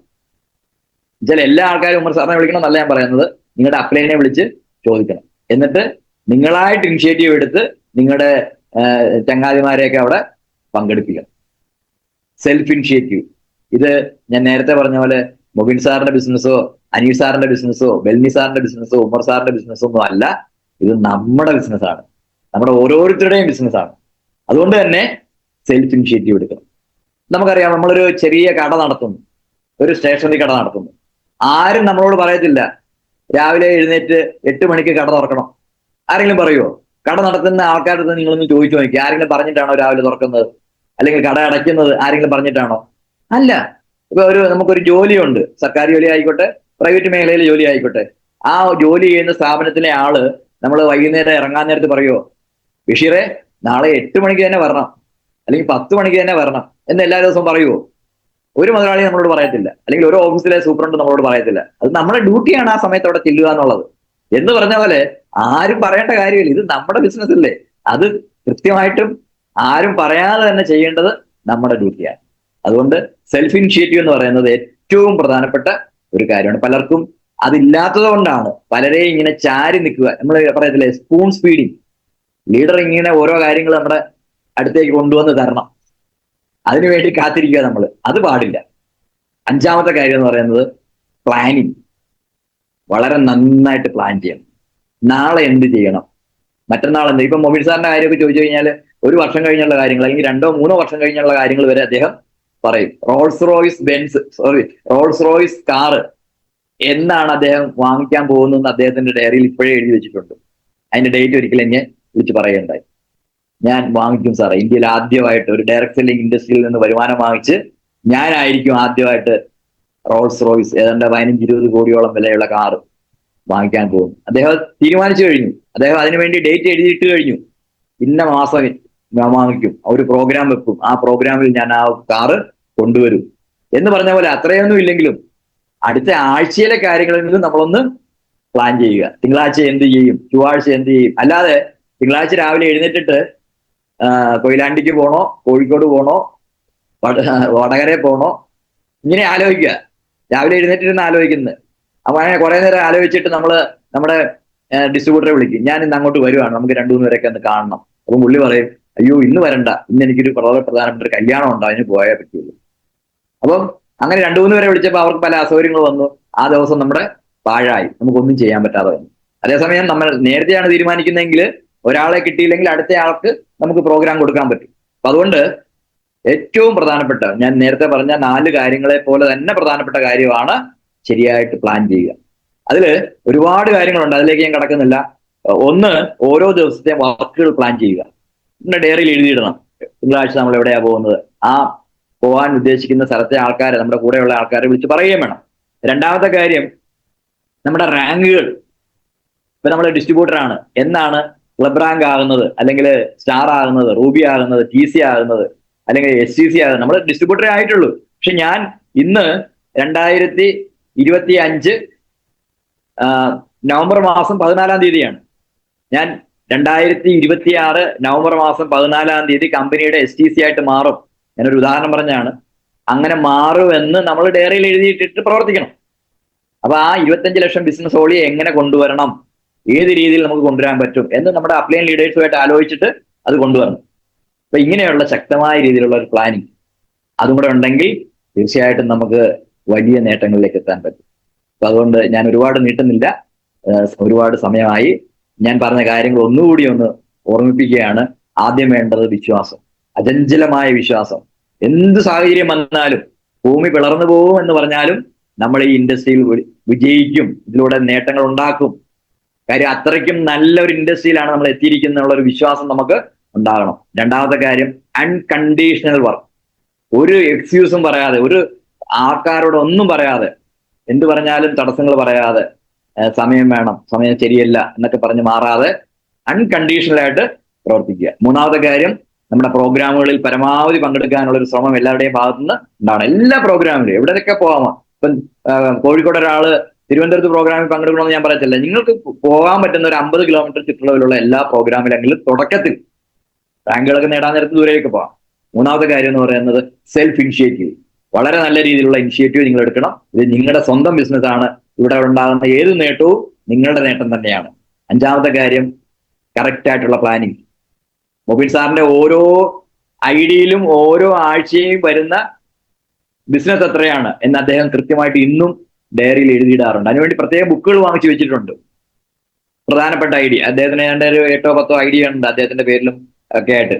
എന്നുവെച്ചാൽ എല്ലാ ആൾക്കാരും ഉമ്മർ സാറിനെ വിളിക്കണം എന്നല്ല ഞാൻ പറയുന്നത്, നിങ്ങളുടെ അപ്ലൈനെ വിളിച്ച് ചോദിക്കണം. എന്നിട്ട് നിങ്ങളായിട്ട് ഇനിഷ്യേറ്റീവ് എടുത്ത് നിങ്ങളുടെ ചങ്ങാതിമാരെയൊക്കെ അവിടെ പങ്കെടുപ്പിക്കണം. Self initiative. ഇത് ഞാൻ നേരത്തെ പറഞ്ഞ പോലെ മൊബിൻ സാറിന്റെ ബിസിനസ്സോ അനീഷ് സാറിന്റെ ബിസിനസ്സോ ബെൽനി സാറിന്റെ ബിസിനസ്സോ ഉമർ സാറിന്റെ ബിസിനസ്സോ ഒന്നും അല്ല. ഇത് നമ്മുടെ ബിസിനസ്സാണ്, നമ്മുടെ ഓരോരുത്തരുടെയും ബിസിനസ്സാണ്. അതുകൊണ്ട് തന്നെ സെൽഫ് ഇനിഷ്യേറ്റീവ് എടുക്കണം. നമുക്കറിയാം, നമ്മളൊരു ചെറിയ കട നടത്തുന്നു, ഒരു സ്റ്റേഷനറി കട നടത്തുന്നു. ആരും നമ്മളോട് പറയത്തില്ല രാവിലെ എഴുന്നേറ്റ് 8 മണിക്ക് കട തുറക്കണം. ആരെങ്കിലും പറയുമോ? കട നടത്തുന്ന ആൾക്കാരുടെ അടുത്ത് നിങ്ങളൊന്ന് ചോദിച്ചു നോക്കി, ആരെങ്കിലും പറഞ്ഞിട്ടാണോ രാവിലെ തുറക്കുന്നത്, അല്ലെങ്കിൽ കട അടയ്ക്കുന്നത് ആരെങ്കിലും പറഞ്ഞിട്ടാണോ? അല്ല. ഇപ്പൊ നമുക്കൊരു ജോലിയുണ്ട്, സർക്കാർ ജോലി ആയിക്കോട്ടെ, പ്രൈവറ്റ് മേഖലയിലെ ജോലി ആയിക്കോട്ടെ. ആ ജോലി ചെയ്യുന്ന സ്ഥാപനത്തിലെ ആള് നമ്മൾ വൈകുന്നേരം ഇറങ്ങാൻ നേരത്ത് പറയുമോ, ബഷീറെ നാളെ 8 മണിക്ക് തന്നെ വരണം, അല്ലെങ്കിൽ 10 മണിക്ക് തന്നെ വരണം എന്ന് എല്ലാ ദിവസവും പറയുമോ? ഒരു മുതലാളി നമ്മളോട് പറയത്തില്ല, അല്ലെങ്കിൽ ഒരു ഓഫീസിലെ സൂപ്രണ്ട് നമ്മളോട് പറയത്തില്ല. അത് നമ്മുടെ ഡ്യൂട്ടിയാണ് ആ സമയത്ത് അവിടെ ചെല്ലുക എന്നുള്ളത്. എന്ന് പറഞ്ഞ പോലെ ആരും പറയേണ്ട കാര്യമില്ല, ഇത് നമ്മുടെ ബിസിനസ് അല്ലേ. അത് കൃത്യമായിട്ടും ആരും പറയാതെ തന്നെ ചെയ്യേണ്ടത് നമ്മുടെ ഡ്യൂട്ടിയാണ്. അതുകൊണ്ട് സെൽഫ് ഇനിഷ്യേറ്റീവ് എന്ന് പറയുന്നത് ഏറ്റവും പ്രധാനപ്പെട്ട ഒരു കാര്യമാണ്. പലർക്കും അതില്ലാത്തത് കൊണ്ടാണ് പലരെയും ഇങ്ങനെ ചാരി നിൽക്കുക. നമ്മൾ പറയത്തില്ലേ സ്പൂൺ സ്പീഡിങ്. ലീഡർ ഇങ്ങനെ ഓരോ കാര്യങ്ങൾ നമ്മുടെ അടുത്തേക്ക് കൊണ്ടുവന്ന് തരണം, അതിനുവേണ്ടി കാത്തിരിക്കുക നമ്മൾ. അത് പാടില്ല. 5ാമത്തെ കാര്യം എന്ന് പറയുന്നത് പ്ലാനിങ്. വളരെ നന്നായിട്ട് പ്ലാൻ ചെയ്യണം. നാളെ എന്ത് ചെയ്യണം, മറ്റന്നാൾ എന്ത്. ഇപ്പൊ മൊബിൽ സാറിന്റെ കാര്യമൊക്കെ ചോദിച്ചു കഴിഞ്ഞാൽ 1 വർഷം കഴിഞ്ഞുള്ള കാര്യങ്ങൾ, അല്ലെങ്കിൽ 2-3 വർഷം കഴിഞ്ഞുള്ള കാര്യങ്ങൾ വരെ അദ്ദേഹം പറയും. റോൾസ് റോയ്സ് കാറ് എന്നാണ് അദ്ദേഹം വാങ്ങിക്കാൻ പോകുന്നതെന്ന് അദ്ദേഹത്തിന്റെ ഡയറിയിൽ ഇപ്പോഴേ എഴുതി വെച്ചിട്ടുണ്ട്. അതിന്റെ ഡേറ്റ് ഒരിക്കലും എന്നെ വിളിച്ച് പറയുകയുണ്ടായി. ഞാൻ വാങ്ങിക്കും സാറേ, ഇന്ത്യയിൽ ആദ്യമായിട്ട് ഒരു ഡയറക്ട് സെല്ലിംഗ് ഇൻഡസ്ട്രിയിൽ നിന്ന് വരുമാനം വാങ്ങിച്ച് ഞാനായിരിക്കും ആദ്യമായിട്ട് റോൾസ് റോയ്സ് ഏതാണ്ട് 15-20 കോടിയോളം വിലയുള്ള കാറ് വാങ്ങിക്കാൻ പോകുന്നു. അദ്ദേഹം തീരുമാനിച്ചു കഴിഞ്ഞു. അദ്ദേഹം അതിനുവേണ്ടി ഡേറ്റ് എഴുതിയിട്ട് കഴിഞ്ഞു. ഇന്ന മാസം ഞാൻ വാങ്ങിക്കും, ഒരു പ്രോഗ്രാം വെക്കും, ആ പ്രോഗ്രാമിൽ ഞാൻ ആ കാറ് കൊണ്ടുവരും എന്ന് പറഞ്ഞ പോലെ. അത്രയൊന്നും ഇല്ലെങ്കിലും അടുത്ത ആഴ്ചയിലെ കാര്യങ്ങളിൽ നിന്ന് നമ്മളൊന്ന് പ്ലാൻ ചെയ്യുക. തിങ്കളാഴ്ച എന്ത് ചെയ്യും, ചൊവ്വാഴ്ച എന്ത് ചെയ്യും. അല്ലാതെ തിങ്കളാഴ്ച രാവിലെ എഴുന്നേറ്റിട്ട് കൊയിലാണ്ടിക്ക് പോണോ, കോഴിക്കോട് പോണോ, വടകരയിൽ പോണോ, ഇങ്ങനെ ആലോചിക്കുക. രാവിലെ എഴുന്നേറ്റിരുന്ന് ആലോചിക്കുന്നത്. അപ്പൊ അങ്ങനെ കുറെ നേരം ആലോചിച്ചിട്ട് നമ്മുടെ ഡിസ്ട്രിബ്യൂട്ടറെ വിളിക്കും, ഞാൻ ഇന്ന് അങ്ങോട്ട് വരുവാണ്, നമുക്ക് 2-3 പേരൊക്കെ ഒന്ന് കാണണം. അപ്പൊ പുള്ളി പറയും, അയ്യോ ഇന്ന് വരണ്ട, ഇന്ന് എനിക്കൊരു വളരെ പ്രധാനപ്പെട്ട ഒരു കല്യാണം ഉണ്ടോ, അതിന് പോയാൽ പറ്റുള്ളൂ. അപ്പം അങ്ങനെ 2-3 പേരെ വിളിച്ചപ്പോൾ അവർക്ക് പല അസൗകര്യങ്ങൾ വന്നു. ആ ദിവസം നമ്മുടെ പാഴായി, നമുക്കൊന്നും ചെയ്യാൻ പറ്റാതെ വന്നു. അതേസമയം നമ്മൾ നേരത്തെയാണ് തീരുമാനിക്കുന്നതെങ്കിൽ ഒരാളെ കിട്ടിയില്ലെങ്കിൽ അടുത്ത ആൾക്ക് നമുക്ക് പ്രോഗ്രാം കൊടുക്കാൻ പറ്റും. അപ്പൊ അതുകൊണ്ട് ഏറ്റവും പ്രധാനപ്പെട്ട, ഞാൻ നേരത്തെ പറഞ്ഞ 4 കാര്യങ്ങളെ പോലെ തന്നെ പ്രധാനപ്പെട്ട കാര്യമാണ് ശരിയായിട്ട് പ്ലാൻ ചെയ്യുക. അതില് ഒരുപാട് കാര്യങ്ങളുണ്ട്, അതിലേക്ക് ഞാൻ കടക്കുന്നില്ല. ഒന്ന്, ഓരോ ദിവസത്തെ വർക്കുകൾ പ്ലാൻ ചെയ്യുക. നമ്മുടെ ഡയറിയിൽ എഴുതിയിടണം. തിങ്കളാഴ്ച നമ്മൾ എവിടെയാ പോകുന്നത്, ആ പോകാൻ ഉദ്ദേശിക്കുന്ന സ്ഥലത്തെ ആൾക്കാരെ, നമ്മുടെ കൂടെയുള്ള ആൾക്കാരെ വിളിച്ച് പറയുകയും വേണം. രണ്ടാമത്തെ കാര്യം, നമ്മുടെ റാങ്കുകൾ. ഇപ്പൊ നമ്മൾ ഡിസ്ട്രിബ്യൂട്ടർ ആണ്, എന്നാണ് ക്ലബ് റാങ്ക് ആകുന്നത്, അല്ലെങ്കിൽ സ്റ്റാർ ആകുന്നത്, റൂബി ആകുന്നത്, TC ആകുന്നത്, അല്ലെങ്കിൽ STC ആകുന്നത്? നമ്മൾ ഡിസ്ട്രിബ്യൂട്ടറേ ആയിട്ടുള്ളൂ. പക്ഷെ ഞാൻ ഇന്ന് 2025 നവംബർ മാസം 14 തീയതിയാണ്. ഞാൻ 2026 നവംബർ മാസം 14 തീയതി കമ്പനിയുടെ STC ആയിട്ട് മാറും. ഞാനൊരു ഉദാഹരണം പറഞ്ഞാണ്. അങ്ങനെ മാറുമെന്ന് നമ്മൾ ഡയറിയിൽ എഴുതിയിട്ടിട്ട് പ്രവർത്തിക്കണം. അപ്പൊ ആ 25 ലക്ഷം ബിസിനസ് ഓളിയെ എങ്ങനെ കൊണ്ടുവരണം, ഏത് രീതിയിൽ നമുക്ക് കൊണ്ടുവരാൻ പറ്റും എന്ന് നമ്മുടെ അപ്ലൈൻ ലീഡേഴ്സുമായിട്ട് ആലോചിച്ചിട്ട് അത് കൊണ്ടുവരണം. അപ്പൊ ഇങ്ങനെയുള്ള ശക്തമായ രീതിയിലുള്ള ഒരു പ്ലാനിങ് അതും കൂടെ ഉണ്ടെങ്കിൽ തീർച്ചയായിട്ടും നമുക്ക് വലിയ നേട്ടങ്ങളിലേക്ക് എത്താൻ പറ്റും. അപ്പൊ അതുകൊണ്ട് ഞാൻ ഒരുപാട് നീട്ടുന്നില്ല, ഒരുപാട് സമയമായി. ഞാൻ പറഞ്ഞ കാര്യങ്ങൾ ഒന്നുകൂടി ഒന്ന് ഓർമ്മിപ്പിക്കുകയാണ്. ആദ്യം വേണ്ടത് വിശ്വാസം, അചഞ്ചലമായ വിശ്വാസം. എന്ത് സാഹചര്യം വന്നാലും, ഭൂമി പിളർന്നു പോകും എന്ന് പറഞ്ഞാലും നമ്മൾ ഈ ഇൻഡസ്ട്രിയിൽ വിജയിക്കും, ഇതിലൂടെ നേട്ടങ്ങൾ ഉണ്ടാക്കും. കാര്യം അത്രയ്ക്കും നല്ലൊരു ഇൻഡസ്ട്രിയിലാണ് നമ്മൾ എത്തിയിരിക്കുന്ന ഒരു വിശ്വാസം നമുക്ക് ഉണ്ടാകണം. രണ്ടാമത്തെ കാര്യം, അൺകണ്ടീഷണൽ വർക്ക്. ഒരു എക്സ്ക്യൂസും പറയാതെ, ഒരു ആൾക്കാരോട് ഒന്നും പറയാതെ, എന്ത് പറഞ്ഞാലും തടസ്സങ്ങൾ പറയാതെ, സമയം വേണം, സമയം ശരിയല്ല എന്നൊക്കെ പറഞ്ഞ് മാറാതെ അൺകണ്ടീഷണൽ ആയിട്ട് പ്രവർത്തിക്കുക. മൂന്നാമത്തെ കാര്യം, നമ്മുടെ പ്രോഗ്രാമുകളിൽ പരമാവധി പങ്കെടുക്കാനുള്ള ഒരു ശ്രമം എല്ലാവരുടെയും ഭാഗത്തുനിന്ന് ഉണ്ടാവണം. എല്ലാ പ്രോഗ്രാമിലും എവിടെയൊക്കെ പോകാമോ. ഇപ്പം കോഴിക്കോട് ഒരാള് തിരുവനന്തപുരത്ത് പ്രോഗ്രാമിൽ പങ്കെടുക്കണമെന്ന് ഞാൻ പറയത്തില്ല. നിങ്ങൾക്ക് പോകാൻ പറ്റുന്ന ഒരു 50 കിലോമീറ്റർ ചുറ്റളവിലുള്ള എല്ലാ പ്രോഗ്രാമിലെങ്കിലും തുടക്കത്തിൽ റാങ്കുകളൊക്കെ നേടാൻ നേരത്ത് ദൂരേക്ക് പോകാം. മൂന്നാമത്തെ കാര്യം എന്ന് പറയുന്നത് സെൽഫ് ഇനിഷ്യേറ്റീവ്. വളരെ നല്ല രീതിയിലുള്ള ഇനിഷ്യേറ്റീവ് നിങ്ങൾ എടുക്കണം. ഇത് നിങ്ങളുടെ സ്വന്തം ബിസിനസ് ആണ്. ഇവിടെ ഉണ്ടാകുന്ന ഏത് നേട്ടവും നിങ്ങളുടെ നേട്ടം തന്നെയാണ്. അഞ്ചാമത്തെ കാര്യം, കറക്റ്റ് ആയിട്ടുള്ള പ്ലാനിങ്. മൊബിൻ സാറിന്റെ ഓരോ ഐഡിയയിലും ഓരോ ആഴ്ചയും വരുന്ന ബിസിനസ് എത്രയാണ് എന്ന് അദ്ദേഹം കൃത്യമായിട്ട് ഇന്നും ഡയറിയിൽ എഴുതിയിടാറുണ്ട്. അതിനുവേണ്ടി പ്രത്യേക ബുക്കുകൾ വാങ്ങിച്ചു വെച്ചിട്ടുണ്ട്. പ്രധാനപ്പെട്ട ഐഡിയ അദ്ദേഹത്തിന് ഏതാണ്ട് ഒരു 8-10 ഐഡിയ ഉണ്ട് അദ്ദേഹത്തിന്റെ പേരിലും ഒക്കെ ആയിട്ട്.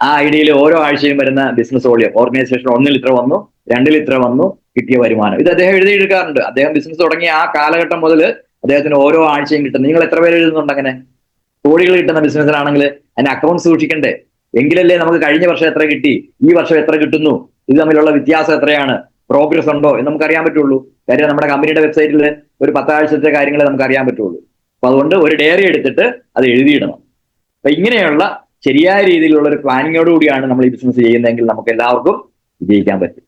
ആ ഐഡിയയിൽ ഓരോ ആഴ്ചയും വരുന്ന ബിസിനസ് വോളിയം, ഓർഗനൈസേഷൻ 1 ഇത്ര വന്നു, 2 ഇത്ര വന്നു, കിട്ടിയ വരുമാനം, ഇത് അദ്ദേഹം എഴുതിയെടുക്കാറുണ്ട്. അദ്ദേഹം ബിസിനസ് തുടങ്ങിയ ആ കാലഘട്ടം മുതൽ അദ്ദേഹത്തിന് ഓരോ ആഴ്ചയും കിട്ടുന്നത്. നിങ്ങൾ എത്ര പേര് എഴുതുന്നുണ്ട് അങ്ങനെ? കോടികൾ കിട്ടുന്ന ബിസിനസ്സിലാണെങ്കിൽ അതിന് അക്കൗണ്ട് സൂക്ഷിക്കണ്ടേ? എങ്കിലല്ലേ നമുക്ക് കഴിഞ്ഞ വർഷം എത്ര കിട്ടി, ഈ വർഷം എത്ര കിട്ടുന്നു, ഇത് തമ്മിലുള്ള വ്യത്യാസം എത്രയാണ്, പ്രോഗ്രസ് ഉണ്ടോ എന്ന് നമുക്ക് അറിയാൻ പറ്റുള്ളൂ. കാര്യം നമ്മുടെ കമ്പനിയുടെ വെബ്സൈറ്റിൽ ഒരു 10 ആഴ്ചത്തെ കാര്യങ്ങളെ നമുക്ക് അറിയാൻ പറ്റുള്ളൂ. അപ്പൊ അതുകൊണ്ട് ഒരു ഡയറി എടുത്തിട്ട് അത് എഴുതിയിടണം. അപ്പൊ ഇങ്ങനെയുള്ള ശരിയായ രീതിയിലുള്ള ഒരു പ്ലാനിങ്ങോട് കൂടിയാണ് നമ്മൾ ഈ ബിസിനസ് ചെയ്യുന്നതെങ്കിൽ നമുക്ക് എല്ലാവർക്കും വിജയിക്കാൻ പറ്റും.